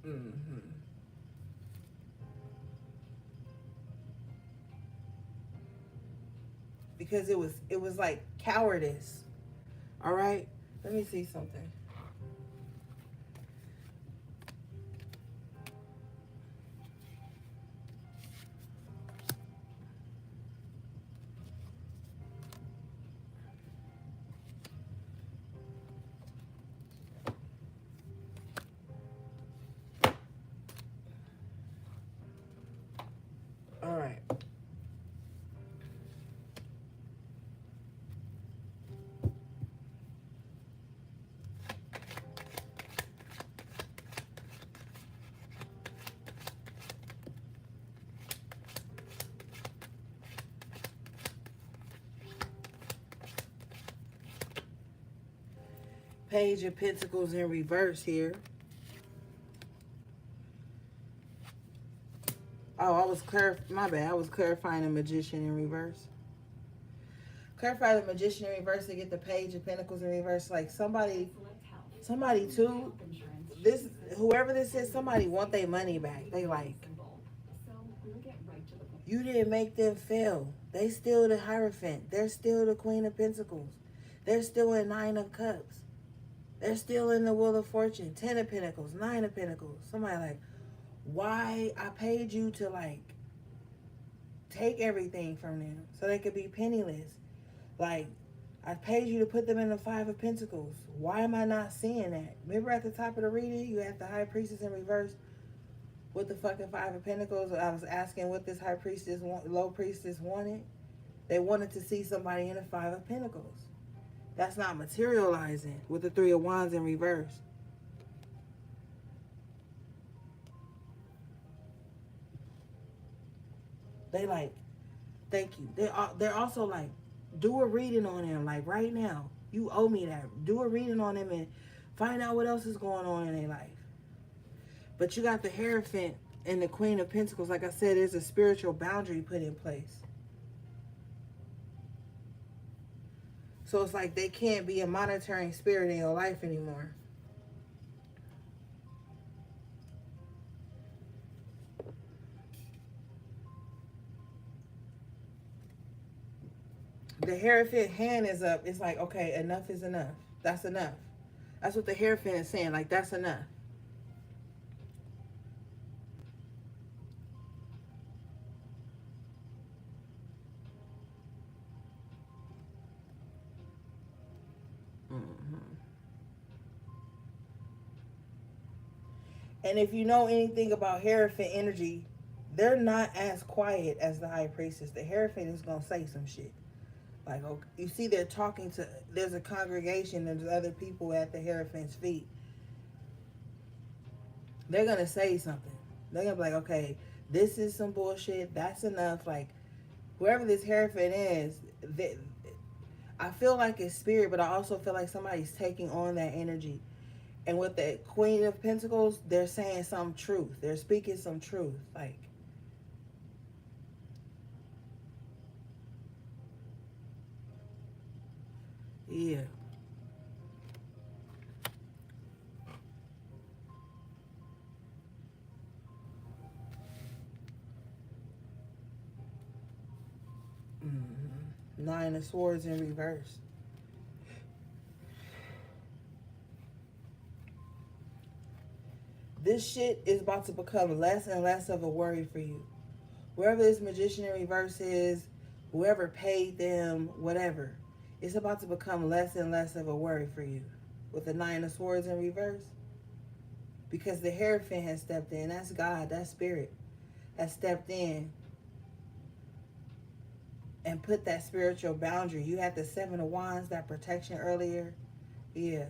Mm-hmm. Because it was like cowardice. All right? Let me see something. All right. Page of Pentacles in reverse here. Oh, my bad. I was clarifying the Magician in reverse. Clarify the Magician in reverse to get the Page of Pentacles in reverse. Like somebody too, whoever this is, somebody want their money back. They like, you didn't make them fail. They still the Hierophant. They're still the Queen of Pentacles. They're still in Nine of Cups. They're still in the Wheel of Fortune. 10 of Pentacles, 9 of Pentacles. Somebody like, why I paid you to like take everything from them so they could be penniless. Like, I paid you to put them in the 5 of Pentacles. Why am I not seeing that? Remember at the top of the reading, you had the High Priestess in reverse with the fucking Five of Pentacles. I was asking what this high priestess, low priestess wanted. They wanted to see somebody in the Five of Pentacles. That's not materializing with the Three of Wands in reverse. They like, thank you. They're also like, do a reading on them, like right now. You owe me that. Do a reading on them and find out what else is going on in their life. But you got the Hierophant and the Queen of Pentacles. Like I said, there's a spiritual boundary put in place. So it's like they can't be a monitoring spirit in your life anymore. The Hierophant hand is up. It's like, okay, enough is enough. That's enough. That's what the Hierophant is saying. Like, that's enough. And if you know anything about Hierophant energy, they're not as quiet as the High Priestess. The Hierophant is going to say some shit. Like, okay, you see they're talking to, there's a congregation, there's other people at the Hierophant's feet. They're going to say something. They're going to be like, okay, this is some bullshit. That's enough. Like, whoever this Hierophant is, I feel like it's spirit, but I also feel like somebody's taking on that energy. And with the Queen of Pentacles, they're saying some truth. They're speaking some truth. Like, yeah. Nine of Swords in reverse. This shit is about to become less and less of a worry for you. Wherever this Magician in reverse is, whoever paid them, whatever, it's about to become less and less of a worry for you with the Nine of Swords in reverse. Because the Hierophant has stepped in. That's God, that's spirit, has stepped in and put that spiritual boundary. You had the Seven of Wands, that protection earlier. Yeah,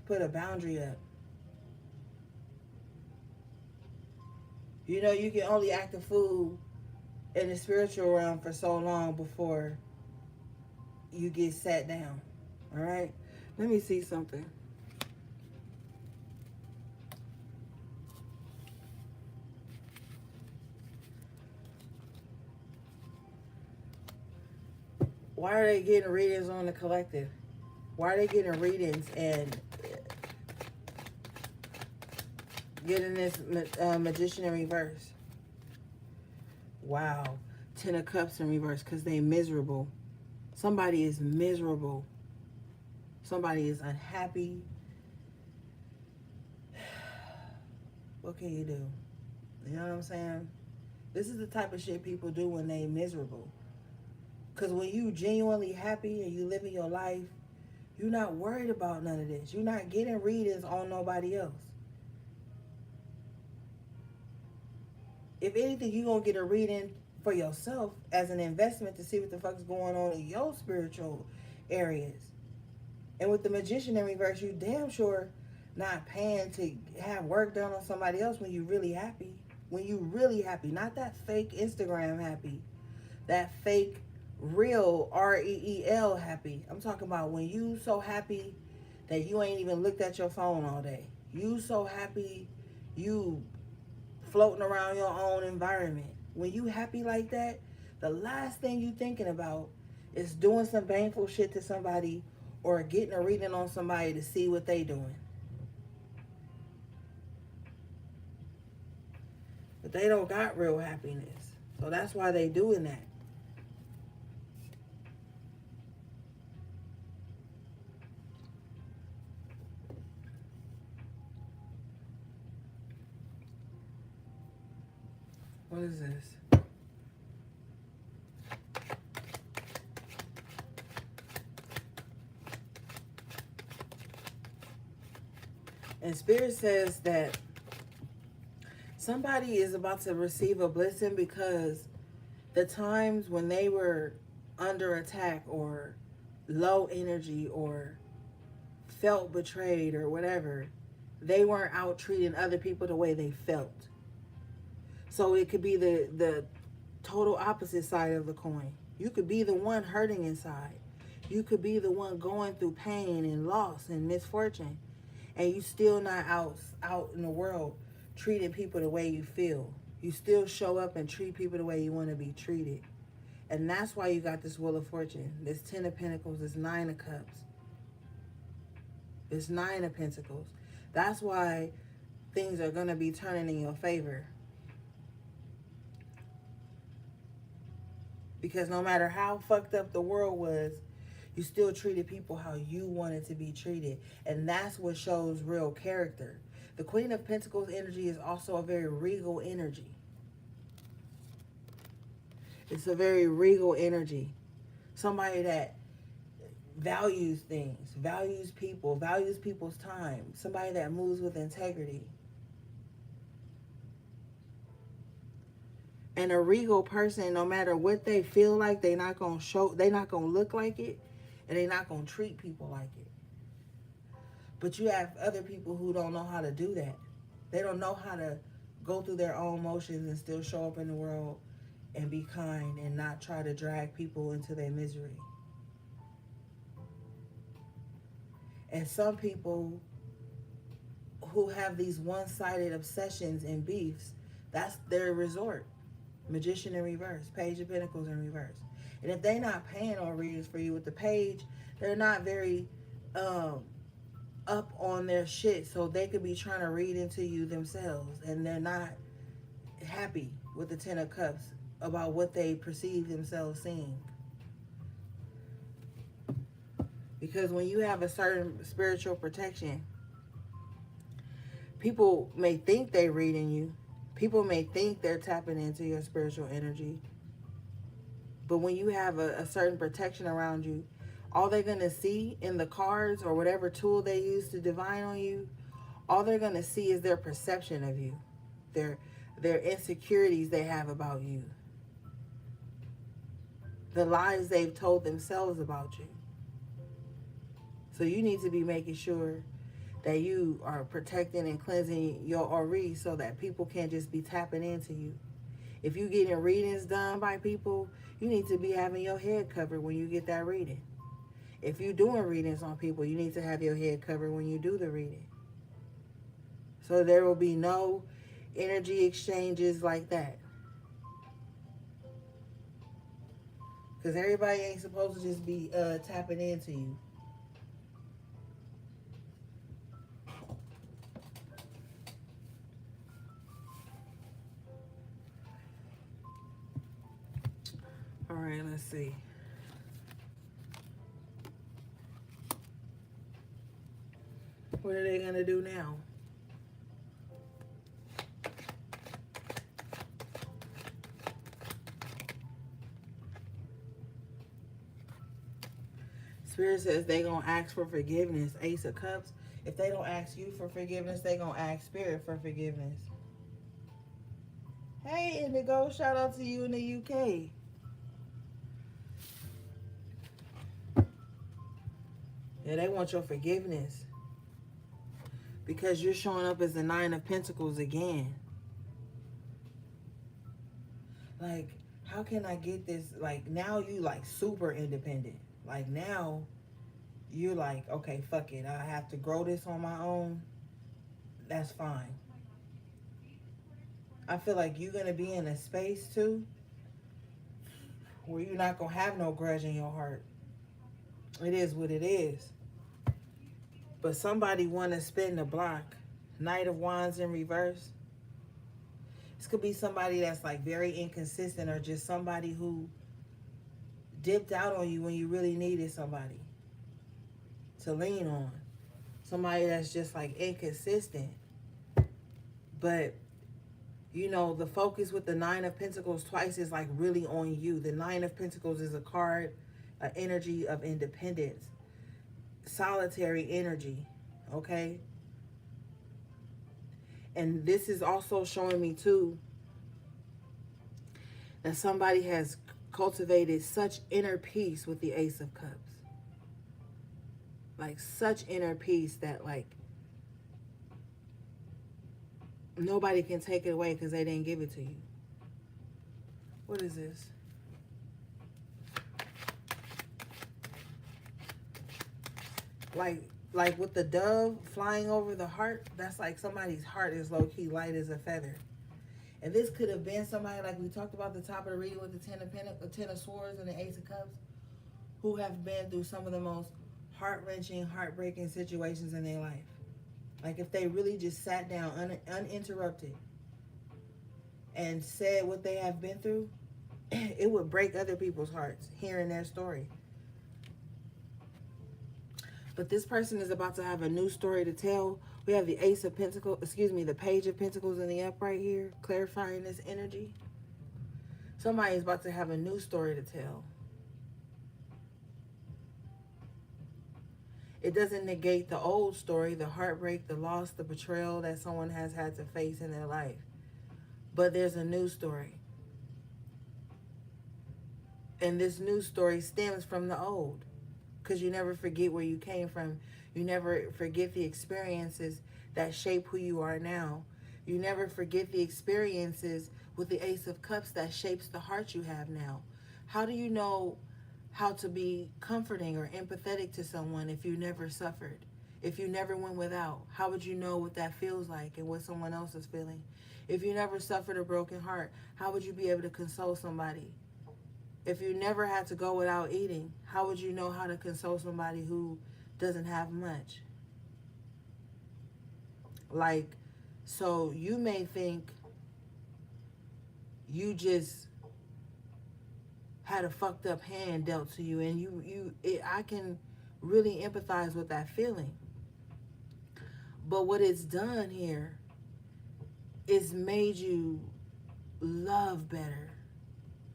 put a boundary up. You know, you can only act a fool in the spiritual realm for so long before you get sat down. All right? Let me see something. Why are they getting readings on the collective? Why are they getting readings and getting this Magician in reverse? Wow. Ten of Cups in reverse because they miserable. Somebody is miserable. Somebody is unhappy. What can you do? You know what I'm saying? This is the type of shit people do when they miserable. Because when you genuinely happy and you living your life, you're not worried about none of this. You're not getting readings on nobody else. If anything, you're going to get a reading for yourself as an investment to see what the fuck's going on in your spiritual areas. And with the Magician in reverse, you damn sure not paying to have work done on somebody else when you're really happy. When you're really happy. Not that fake Instagram happy. That fake real REEL happy. I'm talking about when you so happy that you ain't even looked at your phone all day. You so happy you floating around your own environment. When you happy like that, the last thing you thinking about is doing some painful shit to somebody or getting a reading on somebody to see what they doing. But they don't got real happiness. So that's why they doing that. What is this? And Spirit says that Somebody is about to receive a blessing because the times when they were under attack or low energy or felt betrayed or whatever, they weren't out treating other people the way they felt. So it could be the total opposite side of the coin. You could be the one hurting inside. You could be the one going through pain and loss and misfortune, and you still not out in the world treating people the way you feel. You still show up and treat people the way you want to be treated. And that's why you got this Wheel of Fortune, this Ten of Pentacles, this Nine of Cups, this Nine of Pentacles. That's why things are going to be turning in your favor. Because no matter how fucked up the world was, you still treated people how you wanted to be treated. And that's what shows real character. The Queen of Pentacles energy is also a very regal energy. It's a very regal energy. Somebody that values things, values people, values people's time. Somebody that moves with integrity. And a regal person, no matter what they feel like, they're not going to look like it, and they're not going to treat people like it. But you have other people who don't know how to do that. They don't know how to go through their own motions and still show up in the world and be kind and not try to drag people into their misery. And some people who have these one-sided obsessions and beefs, that's their resort. Magician in reverse, Page of Pentacles in reverse. And if they're not paying on readings for you with the Page, they're not very up on their shit, so they could be trying to read into you themselves, and they're not happy with the Ten of Cups about what they perceive themselves seeing. Because when you have a certain spiritual protection, people may think they're reading you. People may think they're tapping into your spiritual energy. But when you have a certain protection around you, all they're going to see in the cards or whatever tool they use to divine on you, all they're going to see is their perception of you, their insecurities they have about you, the lies they've told themselves about you. So you need to be making sure that you are protecting and cleansing your aura so that people can't just be tapping into you. If you're getting readings done by people, you need to be having your head covered when you get that reading. If you're doing readings on people, you need to have your head covered when you do the reading. So there will be no energy exchanges like that. Because everybody ain't supposed to just be tapping into you. All right, let's see. What are they going to do now? Spirit says they're going to ask for forgiveness. Ace of Cups. If they don't ask you for forgiveness, they're going to ask Spirit for forgiveness. Hey, Indigo, shout out to you in the UK. Yeah, they want your forgiveness. Because you're showing up as the Nine of Pentacles again. Like, how can I get this? Like, now you like super independent. Like, now you're like, okay, fuck it. I have to grow this on my own. That's fine. I feel like you're going to be in a space, too, where you're not going to have no grudge in your heart. It is what it is. But somebody want to spin the block. Knight of Wands in reverse. This could be somebody that's like very inconsistent, or just somebody who dipped out on you when you really needed somebody to lean on. Somebody that's just like inconsistent. But, you know, the focus with the Nine of Pentacles twice is like really on you. The Nine of Pentacles is a card, an energy of independence. Solitary energy, okay? And this is also showing me too that somebody has cultivated such inner peace with the Ace of Cups. Like such inner peace that like nobody can take it away because they didn't give it to you. What is this? Like with the dove flying over the heart, that's like somebody's heart is low-key light as a feather. And this could have been somebody like we talked about at the top of the reading with the Ten of Swords and the Ace of Cups, who have been through some of the most heart-wrenching, heartbreaking situations in their life. Like if they really just sat down uninterrupted and said what they have been through, it would break other people's hearts hearing their story. But this person is about to have a new story to tell. We have the Ace of Pentacles, the Page of Pentacles in the upright here, clarifying this energy. Somebody is about to have a new story to tell. It doesn't negate the old story, the heartbreak, the loss, the betrayal that someone has had to face in their life. But there's a new story. And this new story stems from the old. Because you never forget where you came from. You never forget the experiences that shape who you are now. You never forget the experiences with the Ace of Cups that shapes the heart you have now. How do you know how to be comforting or empathetic to someone if you never suffered? If you never went without, how would you know what that feels like and what someone else is feeling? If you never suffered a broken heart, how would you be able to console somebody? If you never had to go without eating, how would you know how to console somebody who doesn't have much? Like, so you may think you just had a fucked up hand dealt to you, and I can really empathize with that feeling. But what it's done here is made you love better.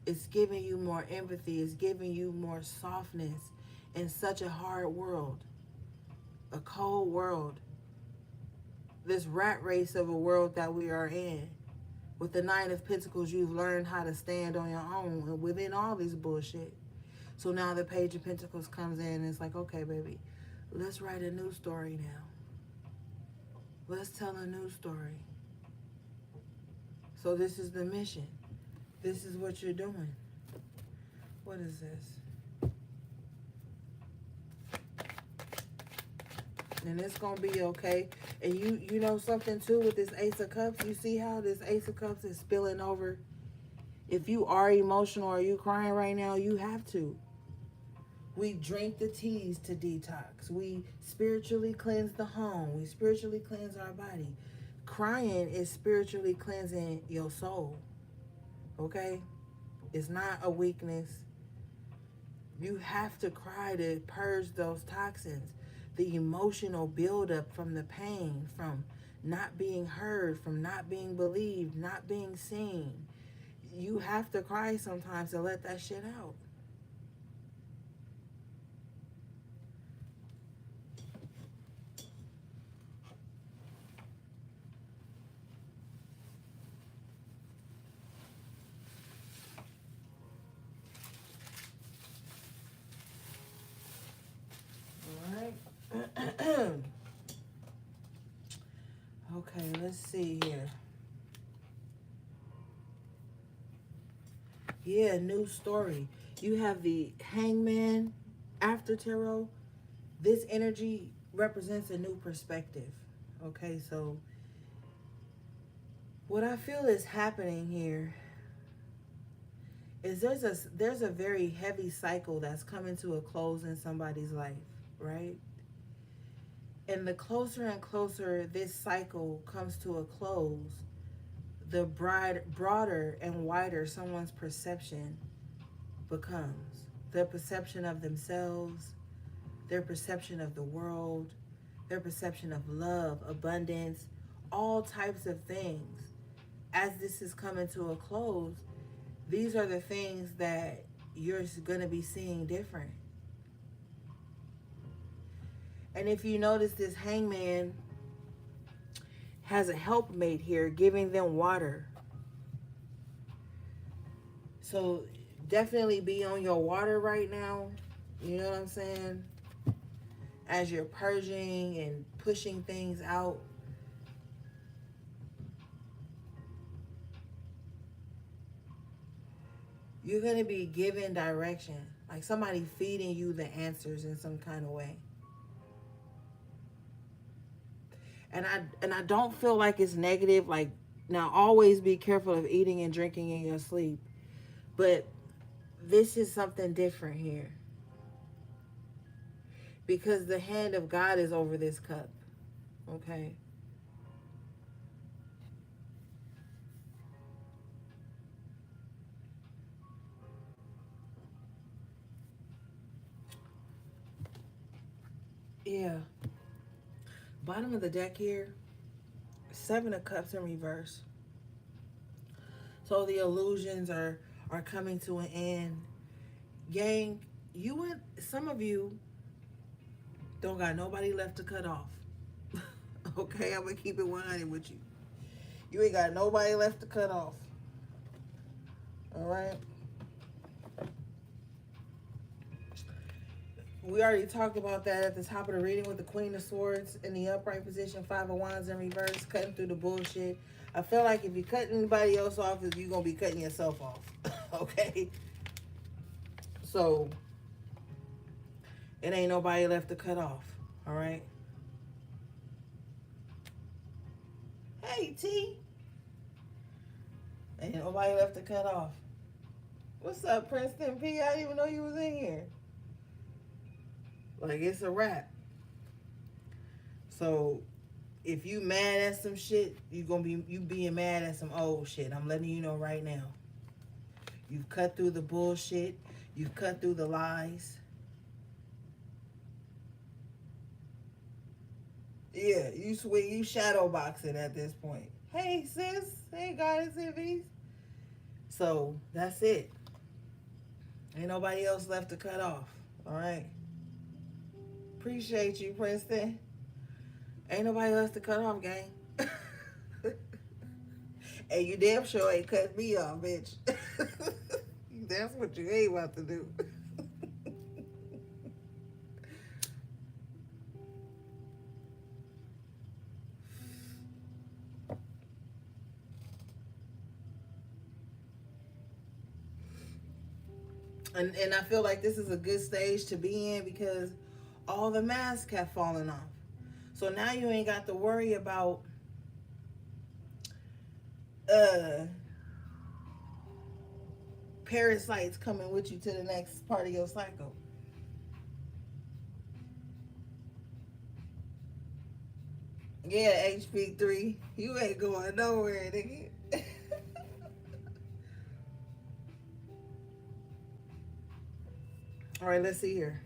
It's giving you more empathy. It's giving you more softness in such a hard world, a cold world, this rat race of a world that we are in. With the Nine of Pentacles, you've learned how to stand on your own within all this bullshit. So now the Page of Pentacles comes in and it's like, okay, baby, let's write a new story now. Let's tell a new story. So this is the mission. This is what you're doing. What is this? And it's going to be okay. And you know something too with this Ace of Cups? You see how this Ace of Cups is spilling over? If you are emotional or you crying right now, you have to. We drink the teas to detox. We spiritually cleanse the home. We spiritually cleanse our body. Crying is spiritually cleansing your soul. Okay? It's not a weakness. You have to cry to purge those toxins. The emotional buildup from the pain, from not being heard, from not being believed, not being seen. You have to cry sometimes to let that shit out. Okay, let's see here. Yeah, new story. You have the Hangman after tarot. This energy represents a new perspective. Okay, so what I feel is happening here is there's a very heavy cycle that's coming to a close in somebody's life, right? And the closer and closer this cycle comes to a close, the broader and wider someone's perception becomes. Their perception of themselves, their perception of the world, their perception of love, abundance, all types of things. As this is coming to a close, these are the things that you're going to be seeing different. And if you notice, this Hangman has a helpmate here giving them water. So definitely be on your water right now. You know what I'm saying? As you're purging and pushing things out. You're going to be given direction. Like somebody feeding you the answers in some kind of way. And I don't feel like it's negative. Like, now always be careful of eating and drinking in your sleep. But this is something different here. Because the hand of God is over this cup. Okay? Yeah. Bottom of the deck here, 7 of Cups in reverse. So the illusions are coming to an end. Gang, some of you don't got nobody left to cut off. Okay, I'm gonna keep it 100 with you. You ain't got nobody left to cut off. All right. We already talked about that at the top of the reading with the Queen of Swords in the upright position, 5 of Wands in reverse, cutting through the bullshit. I feel like if you cut anybody else off, you're going to be cutting yourself off. Okay? So, it ain't nobody left to cut off. All right? Hey, T. Ain't nobody left to cut off. What's up, Princeton P? I didn't even know you was in here. Like, it's a wrap. So, if you mad at some shit, you being mad at some old shit. I'm letting you know right now. You've cut through the bullshit. You've cut through the lies. Yeah, you shadow boxing at this point. Hey, sis. Hey, guys, Ivy. So, that's it. Ain't nobody else left to cut off. All right? Appreciate you, Princeton. Ain't nobody else to cut off, gang. And you damn sure ain't cut me off, bitch. That's what you ain't about to do. And I feel like this is a good stage to be in because all the masks have fallen off. So now you ain't got to worry about parasites coming with you to the next part of your cycle. Yeah, HP3, you ain't going nowhere, nigga. All right, let's see here.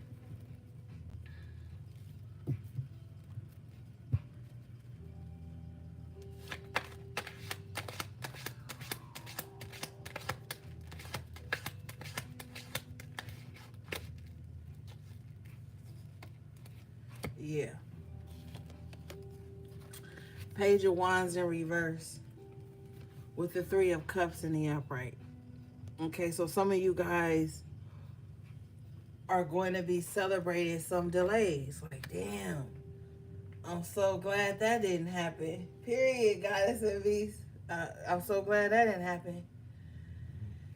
Yeah. Page of Wands in reverse with the 3 of Cups in the upright. Okay, so some of you guys are going to be celebrating some delays. Like, damn, I'm so glad that didn't happen. Period, Goddess and Beast. I'm so glad that didn't happen.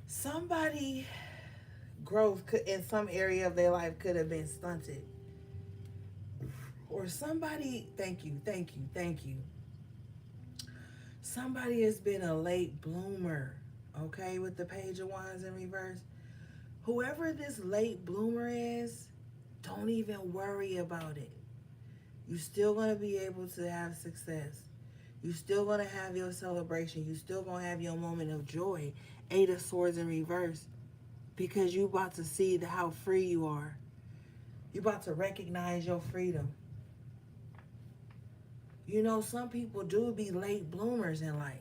Somebody growth could, in some area of their life, could have been stunted. Or somebody, thank you. Somebody has been a late bloomer, okay, with the Page of Wands in reverse. Whoever this late bloomer is, don't even worry about it. You're still going to be able to have success. You're still going to have your celebration. You're still going to have your moment of joy. 8 of Swords in reverse. Because you're about to see how free you are. You're about to recognize your freedom. You know, some people do be late bloomers in life.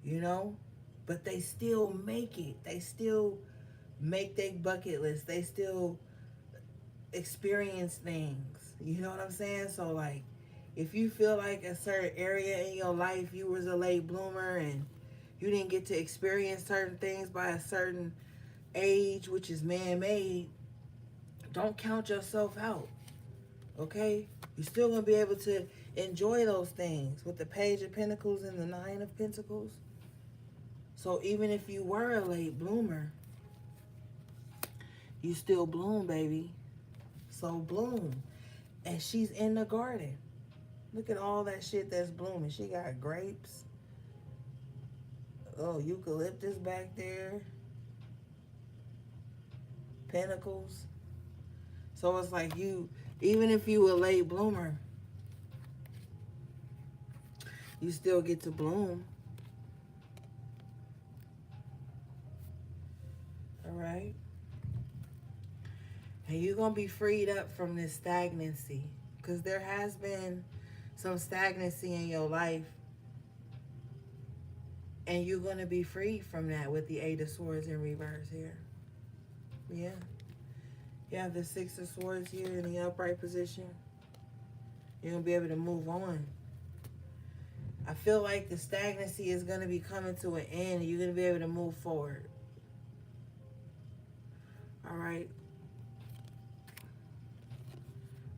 You know? But they still make it. They still make their bucket list. They still experience things. You know what I'm saying? So, like, If you feel like a certain area in your life you was a late bloomer and you didn't get to experience certain things by a certain age, which is man-made, don't count yourself out, okay? You're still going to be able to enjoy those things with the Page of Pentacles and the Nine of Pentacles. So even if you were a late bloomer, you still bloom, baby. So bloom. And she's in the garden. Look at all that shit that's blooming. She got grapes. Oh, eucalyptus back there. Pentacles. So it's like you, even if you a late bloomer, you still get to bloom. All right? And you're going to be freed up from this stagnancy. Because there has been some stagnancy in your life. And you're going to be freed from that with the Eight of Swords in reverse here. Yeah. You have the Six of Swords here in the upright position. You're going to be able to move on. I feel like the stagnancy is going to be coming to an end. And you're going to be able to move forward. All right.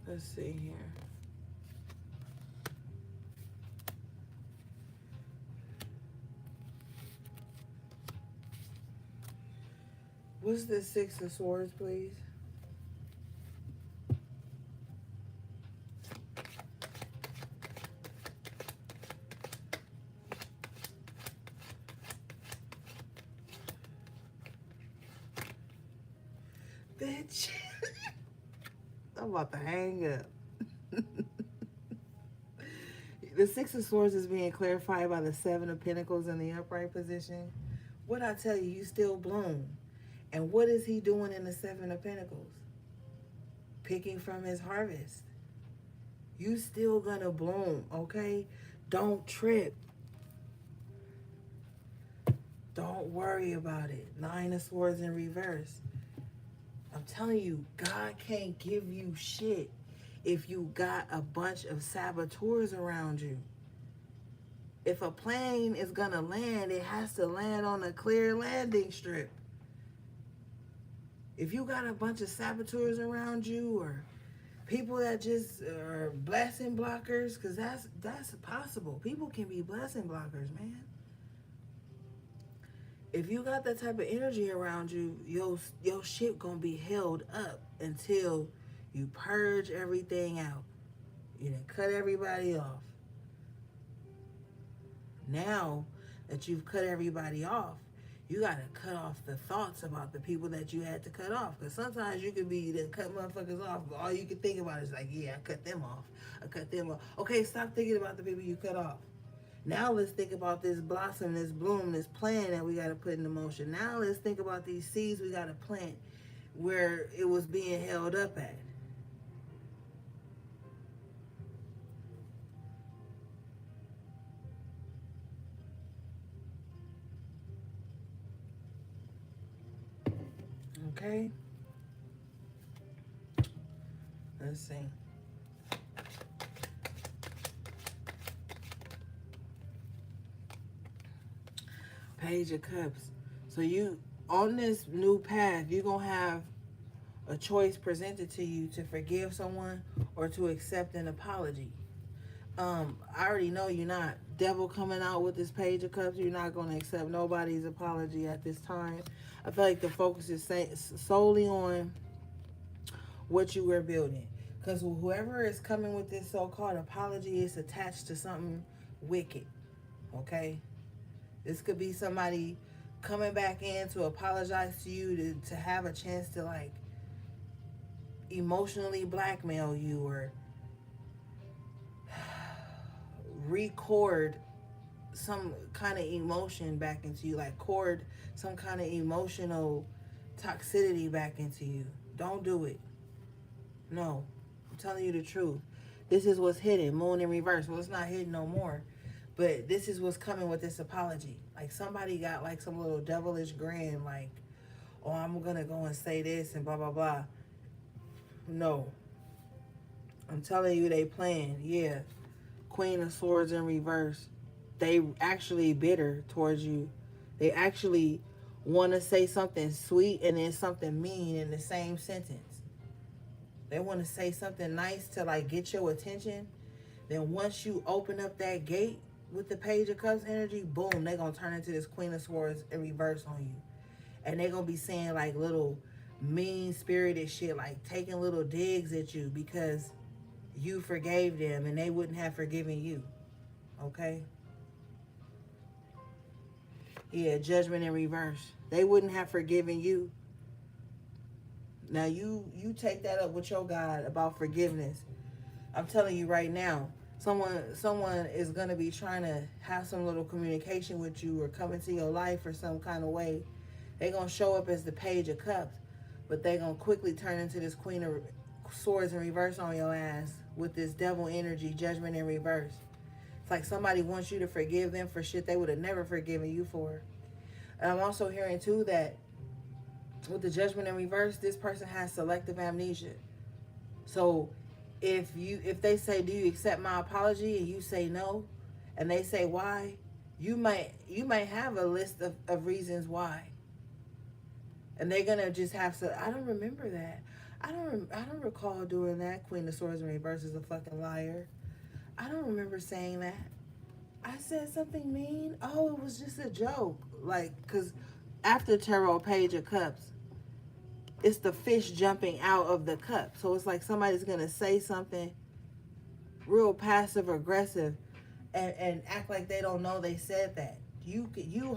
Let's see here. What's the Six of Swords, please? Bitch. I'm about to hang up. The Six of Swords is being clarified by the Seven of Pentacles in the upright position. What I tell you, you still bloom. And what is he doing in the Seven of Pentacles? Picking from his harvest. You still gonna bloom, okay? Don't trip. Don't worry about it. Nine of Swords in reverse. I'm telling you, God can't give you shit if you got a bunch of saboteurs around you. If a plane is gonna land, it has to land on a clear landing strip. If you got a bunch of saboteurs around you or people that just are blessing blockers, because that's possible. People can be blessing blockers, man. If you got that type of energy around you, your shit gonna be held up until you purge everything out. You done cut everybody off. Now that you've cut everybody off, you gotta cut off the thoughts about the people that you had to cut off. Because sometimes you could be to cut motherfuckers off, but all you can think about is like, yeah, I cut them off. I cut them off. Okay, stop thinking about the people you cut off. Now let's think about this blossom, this bloom, this plan that we got to put into motion. Now let's think about these seeds we got to plant where it was being held up at. Okay? Let's see. Page of Cups. So you, on this new path, you're going to have a choice presented to you to forgive someone or to accept an apology. I already know you're not devil coming out with this Page of Cups. You're not going to accept nobody's apology at this time. I feel like the focus is solely on what you were building. Because whoever is coming with this so-called apology is attached to something wicked. Okay? This could be somebody coming back in to apologize to you to have a chance to like emotionally blackmail you or record some kind of emotion back into you, like cord some kind of emotional toxicity back into you. Don't do it. No, I'm telling you the truth. This is what's hidden. Moon in reverse. Well, it's not hidden no more. But this is what's coming with this apology. Like somebody got like some little devilish grin, like, oh, I'm gonna go and say this and blah, blah, blah. No. I'm telling you they playing. Yeah. Queen of Swords in reverse, they actually bitter towards you. They actually want to say something sweet and then something mean in the same sentence. They want to say something nice to like get your attention. Then once you open up that gate with the Page of Cups energy, boom, they're going to turn into this Queen of Swords in reverse on you. And they're going to be saying like little mean-spirited shit, like taking little digs at you because you forgave them and they wouldn't have forgiven you. Okay? Yeah, Judgment in reverse. They wouldn't have forgiven you. Now you take that up with your God about forgiveness. I'm telling you right now, someone is gonna be trying to have some little communication with you or come into your life or some kind of way. They're gonna show up as the Page of Cups, but they're gonna quickly turn into this Queen of Swords in reverse on your ass with this devil energy, Judgment in reverse. It's like somebody wants you to forgive them for shit they would have never forgiven you for. And I'm also hearing too that with the Judgment in reverse, this person has selective amnesia. So if they say, do you accept my apology, and you say no, and they say why, you might have a list of reasons why. And they're gonna just have to, I don't remember that. I don't recall doing that. Queen of Swords in reverse is a fucking liar. I don't remember saying that. I said something mean. Oh, it was just a joke. Like, because after Tarot Page of Cups, it's the fish jumping out of the cup. So it's like somebody's going to say something real passive aggressive and act like they don't know they said that. You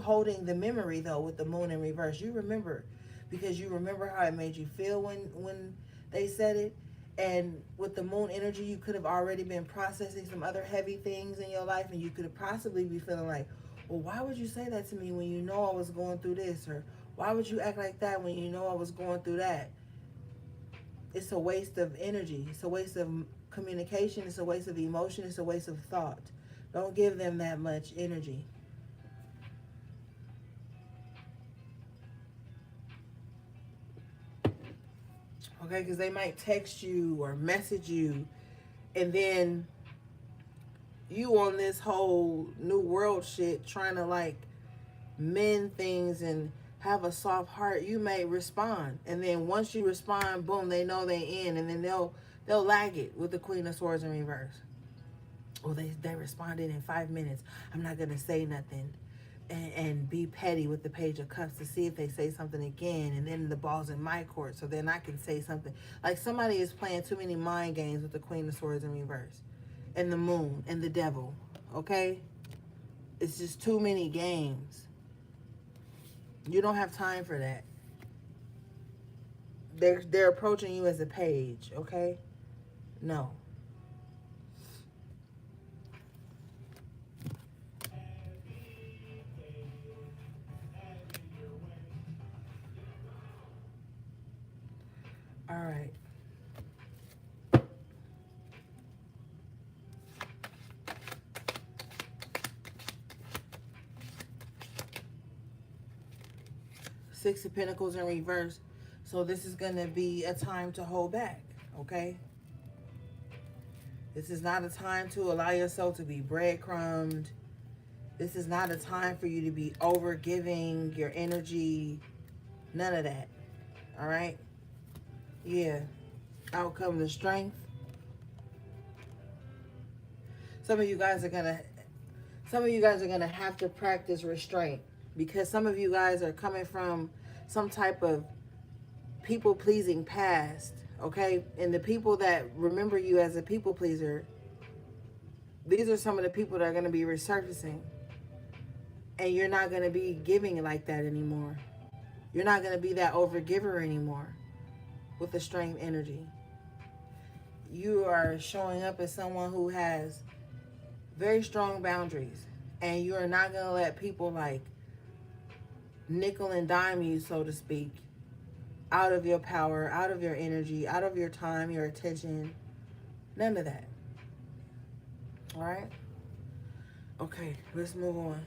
holding the memory, though, with the moon in reverse. You remember, because you remember how it made you feel when they said it. And with the moon energy, you could have already been processing some other heavy things in your life, and you could have possibly be feeling like, well, why would you say that to me when you know I was going through this? Or why would you act like that when you know I was going through that? It's a waste of energy. It's a waste of communication. It's a waste of emotion. It's a waste of thought. Don't give them that much energy. Okay, because they might text you or message you, and then you on this whole new world shit trying to like mend things and have a soft heart. You may respond, and then once you respond, boom, they know they in, and then they'll lag it with the Queen of Swords in reverse. Well, they responded in 5 minutes. I'm not gonna say nothing. And be petty with the Page of Cups to see if they say something again, and then the ball's in my court, so then I can say something. Like somebody is playing too many mind games with the Queen of Swords in reverse, and the moon, and the devil, okay? It's just too many games. You don't have time for that. They're approaching you as a page, okay? No. All right. Six of Pentacles in reverse. So this is going to be a time to hold back, okay? This is not a time to allow yourself to be breadcrumbed. This is not a time for you to be over giving your energy. None of that. All right? Yeah. Outcome the strength. Some of you guys are gonna have to practice restraint, because some of you guys are coming from some type of people-pleasing past, okay? And the people that remember you as a people pleaser, these are some of the people that are going to be resurfacing. And you're not going to be giving like that anymore. You're not going to be that overgiver anymore with the strength energy. You are showing up as someone who has very strong boundaries. And you are not going to let people like nickel and dime you, so to speak, out of your power, out of your energy, out of your time, your attention. None of that. All right? Okay, let's move on.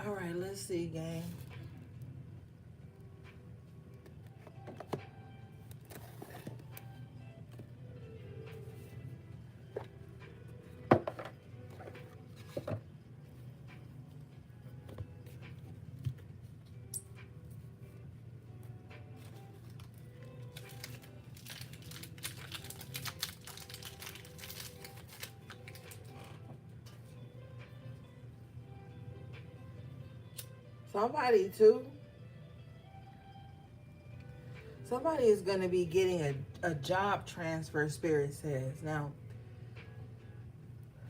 All right, let's see, gang. Somebody too. Somebody is going to be getting a job transfer, Spirit says. Now,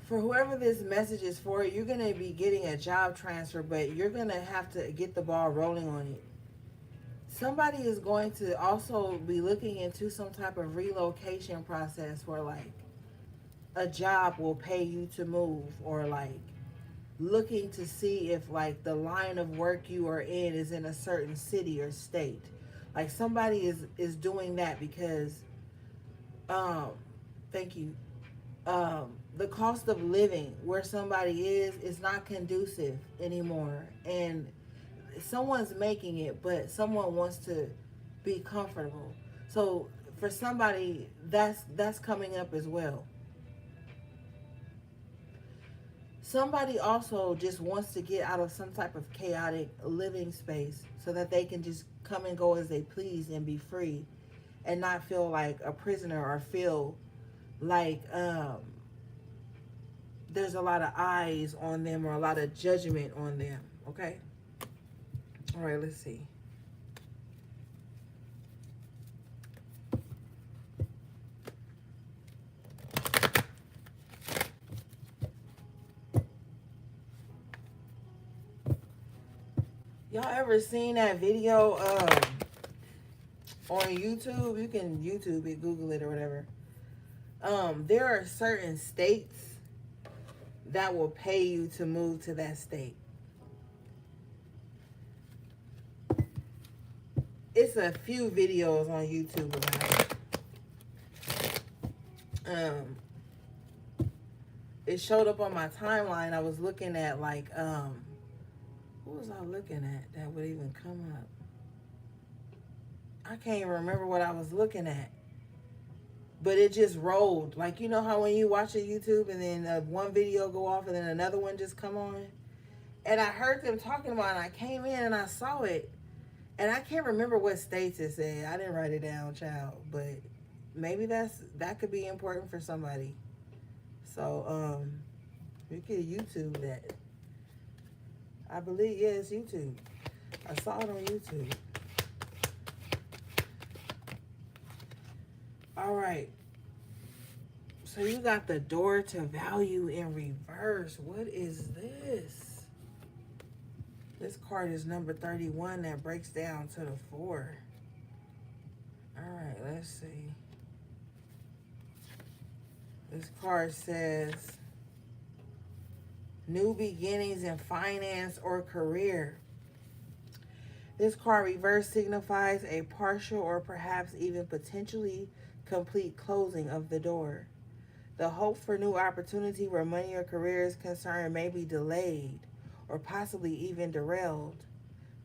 for whoever this message is for, you're going to be getting a job transfer, but you're going to have to get the ball rolling on it. Somebody is going to also be looking into some type of relocation process where, like, a job will pay you to move, or like looking to see if like the line of work you are in is in a certain city or state. Like somebody is doing that because um thank you. The cost of living where somebody is not conducive anymore, and someone's making it, but someone wants to be comfortable. So for somebody, that's coming up as well. Somebody also just wants to get out of some type of chaotic living space so that they can just come and go as they please and be free and not feel like a prisoner, or feel like there's a lot of eyes on them or a lot of judgment on them. Okay? All right, let's see. Y'all ever seen that video on YouTube? You can YouTube it, Google it, or whatever. There are certain states that will pay you to move to that state. It's a few videos on YouTube about it. It showed up on my timeline. I was looking at like what was I looking at that would even come up? I can't even remember what I was looking at. But it just rolled. Like, you know how when you watch a YouTube and then one video go off and then another one just come on? And I heard them talking about it, and I came in and I saw it. And I can't remember what states it said. I didn't write it down, child. But maybe that could be important for somebody. So, you can YouTube that. I believe, yeah, it's YouTube. I saw it on YouTube. All right. So you got the door to value in reverse. What is this? This card is number 31 that breaks down to the 4. All right, let's see. This card says new beginnings in finance or career. This card reverse signifies a partial or perhaps even potentially complete closing of the door. The hope for new opportunity where money or career is concerned may be delayed or possibly even derailed.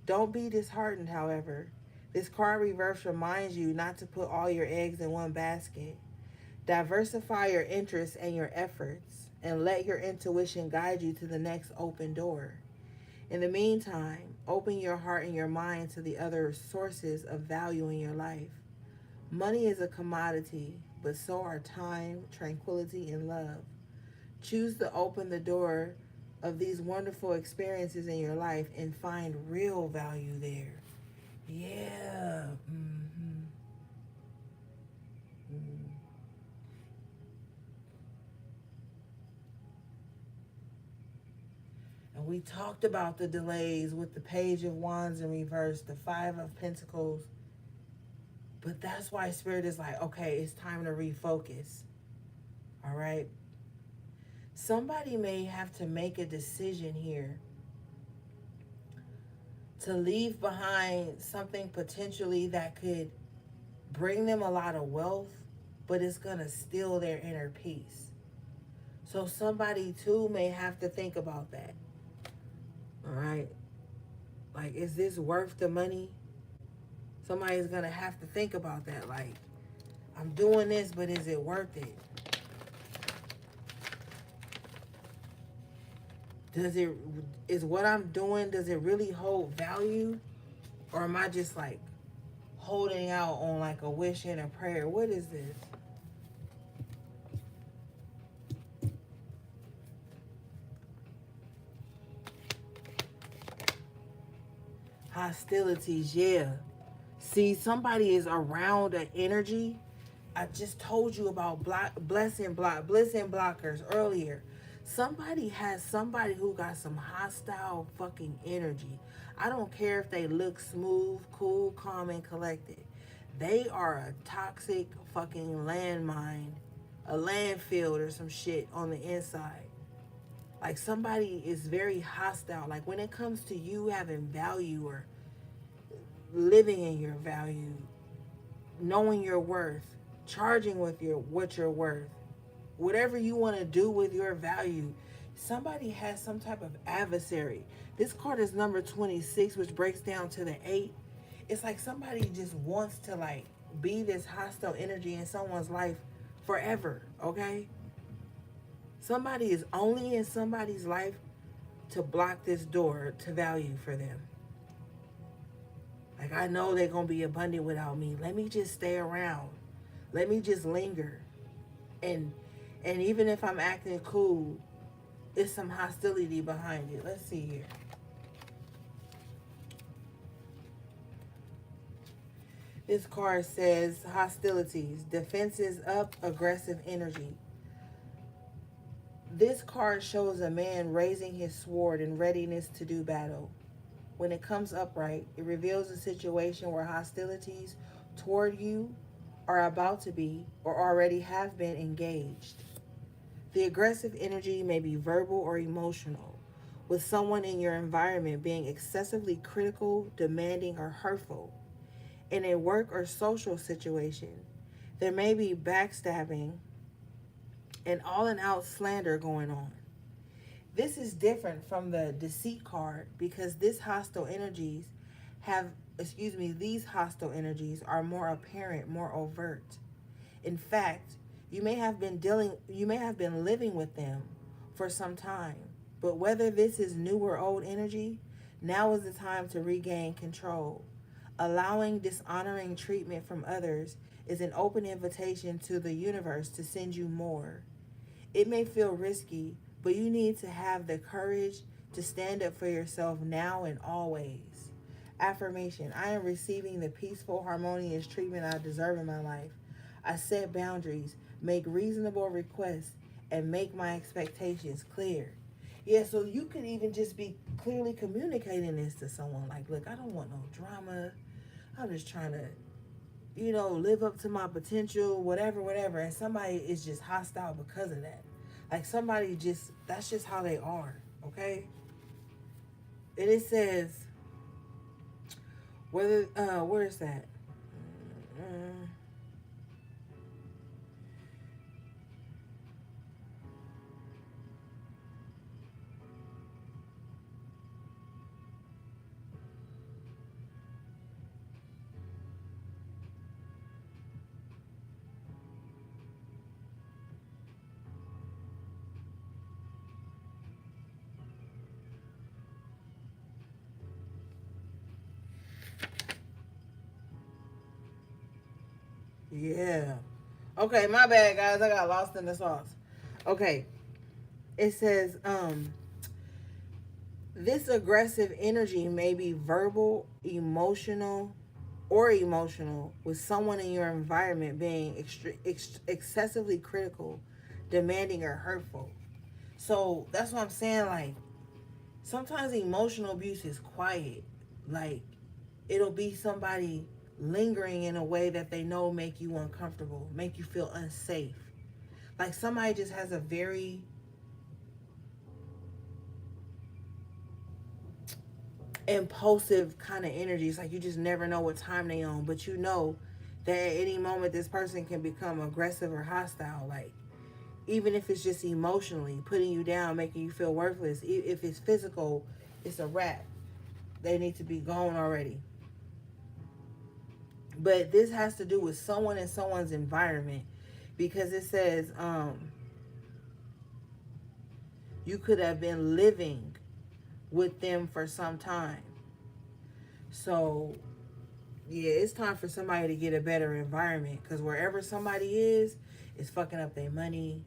Don't be disheartened, however. This card reverse reminds you not to put all your eggs in one basket. Diversify your interests and your efforts, and let your intuition guide you to the next open door. In the meantime, open your heart and your mind to the other sources of value in your life. Money is a commodity, but so are time, tranquility, and love. Choose to open the door of these wonderful experiences in your life and find real value there. Yeah. And we talked about the delays with the Page of Wands in reverse, the 5 of Pentacles. But that's why Spirit is like, okay, it's time to refocus. All right? Somebody may have to make a decision here to leave behind something potentially that could bring them a lot of wealth, but it's going to steal their inner peace. So somebody too may have to think about that. All right. Like, is this worth the money? Somebody's going to have to think about that. Like, I'm doing this, but is it worth it? Is what I'm doing, does it really hold value? Or am I just like holding out on like a wish and a prayer? What is this? Hostilities, yeah. See, somebody is around an energy. I just told you about blessing blockers earlier. Somebody has somebody who got some hostile fucking energy. I don't care if they look smooth, cool, calm, and collected. They are a toxic fucking landmine, a landfill or some shit on the inside. Like somebody is very hostile. Like when it comes to you having value or living in your value, knowing your worth, charging with what you're worth, whatever you want to do with your value, somebody has some type of adversary. This card is number 26, which breaks down to the 8. It's like somebody just wants to like be this hostile energy in someone's life forever, okay? Somebody is only in somebody's life to block this door to value for them. Like, I know they're going to be abundant without me. Let me just stay around. Let me just linger. And even if I'm acting cool, it's some hostility behind it. Let's see here. This card says hostilities, defenses up, aggressive energy. This card shows a man raising his sword in readiness to do battle. When it comes upright, it reveals a situation where hostilities toward you are about to be or already have been engaged. The aggressive energy may be verbal or emotional, with someone in your environment being excessively critical, demanding, or hurtful. In a work or social situation, there may be backstabbing and all-in-out slander going on. This is different from the deceit card because these hostile energies are more apparent, more overt. In fact, you may have been living with them for some time. But whether this is new or old energy, now is the time to regain control. Allowing dishonoring treatment from others is an open invitation to the universe to send you more. It may feel risky, but you need to have the courage to stand up for yourself now and always. Affirmation: I am receiving the peaceful, harmonious treatment I deserve in my life. I set boundaries, make reasonable requests, and make my expectations clear. Yeah, so you could even just be clearly communicating this to someone. Like, look, I don't want no drama. I'm just trying to, live up to my potential, whatever. And somebody is just hostile because of that. Like that's just how they are, okay? And it says, where is that? Yeah. Okay, my bad, guys. I got lost in the sauce. Okay. It says, this aggressive energy may be verbal, emotional, with someone in your environment being excessively critical, demanding, or hurtful. So that's what I'm saying. Like, sometimes emotional abuse is quiet. Like, it'll be somebody lingering in a way that they know make you uncomfortable, make you feel unsafe. Like somebody just has a very impulsive kind of energy. It's like you just never know what time they on, but you know that at any moment this person can become aggressive or hostile. Like, even if it's just emotionally putting you down, making you feel worthless, if it's physical, It's a wrap. They need to be gone already. But this has to do with someone in someone's environment, because it says you could have been living with them for some time. So yeah, it's time for somebody to get a better environment, because wherever somebody is, it's fucking up their money.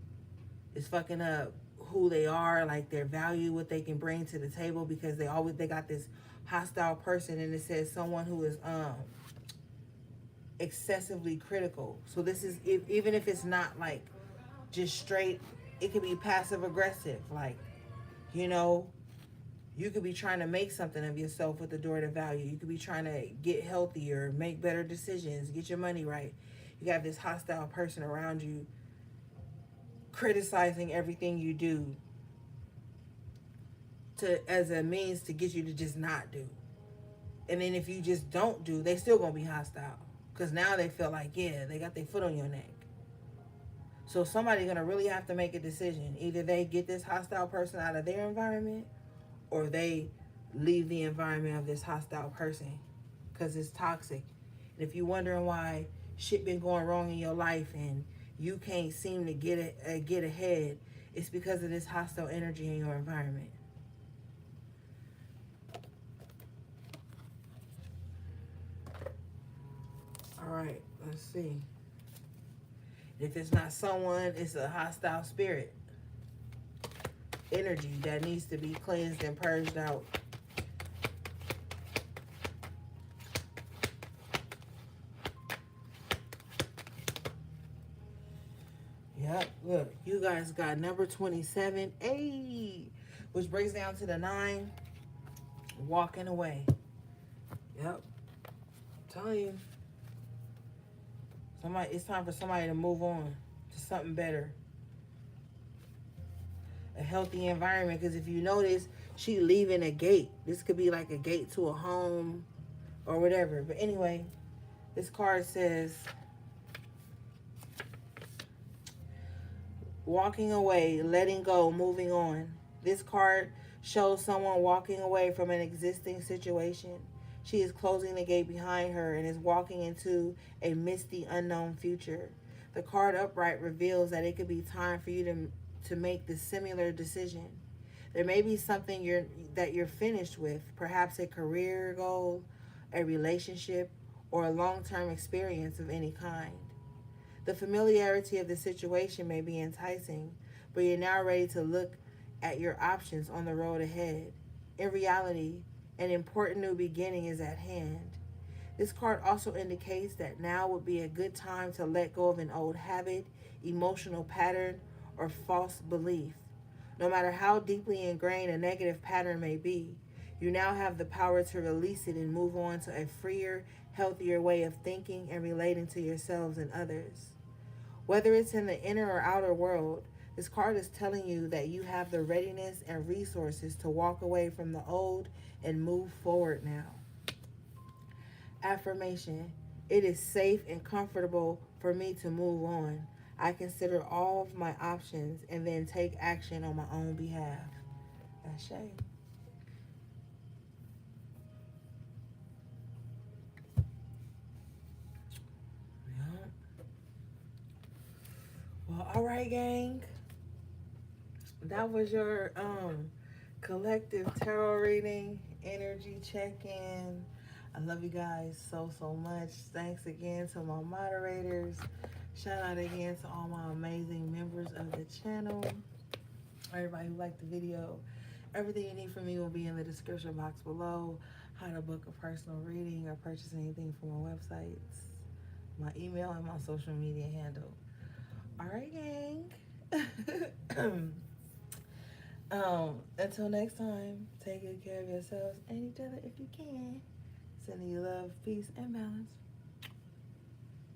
It's fucking up who they are, like their value, what they can bring to the table, because they got this hostile person, and it says someone who is excessively critical. So this is even if it's not like just straight, it could be passive aggressive. Like, you know, you could be trying to make something of yourself with the door to value. You could be trying to get healthier, make better decisions, get your money right. You have this hostile person around you criticizing everything you do as a means to get you to just not do. And then if you just don't do, they still gonna be hostile, because now they feel like, yeah, they got their foot on your neck. So somebody's gonna really have to make a decision. Either they get this hostile person out of their environment, or they leave the environment of this hostile person, because it's toxic. And if you're wondering why shit been going wrong in your life and you can't seem to get ahead, it's because of this hostile energy in your environment. All right, let's see. If it's not someone, it's a hostile spirit energy that needs to be cleansed and purged out. Yep, look, you guys got number 27, which breaks down to the 9, walking away. Yep, I'm telling you. It's time for somebody to move on to something better. A healthy environment, because if you notice, she leaving a gate. This could be like a gate to a home or whatever. But anyway, this card says walking away, letting go, moving on. This card shows someone walking away from an existing situation. She is closing the gate behind her and is walking into a misty, unknown future. The card upright reveals that it could be time for you to make the similar decision. There may be something you're finished with, perhaps a career goal, a relationship, or a long-term experience of any kind. The familiarity of the situation may be enticing, but you're now ready to look at your options on the road ahead. In reality, an important new beginning is at hand. This card also indicates that now would be a good time to let go of an old habit, emotional pattern, or false belief. No matter how deeply ingrained a negative pattern may be, you now have the power to release it and move on to a freer, healthier way of thinking and relating to yourselves and others. Whether it's in the inner or outer world, this card is telling you that you have the readiness and resources to walk away from the old and move forward now. Affirmation: it is safe and comfortable for me to move on. I consider all of my options and then take action on my own behalf. Ashe. Yeah. Well, all right, gang. That was your collective tarot reading, energy check-in. I love you guys so much. Thanks again to my moderators. Shout out again to all my amazing members of the channel. Everybody who liked the video. Everything you need from me will be in the description box below. How to book a personal reading or purchase anything from my websites, my email, and my social media handle. All right, gang. Until next time, take good care of yourselves and each other if you can. Sending you love, peace, and balance.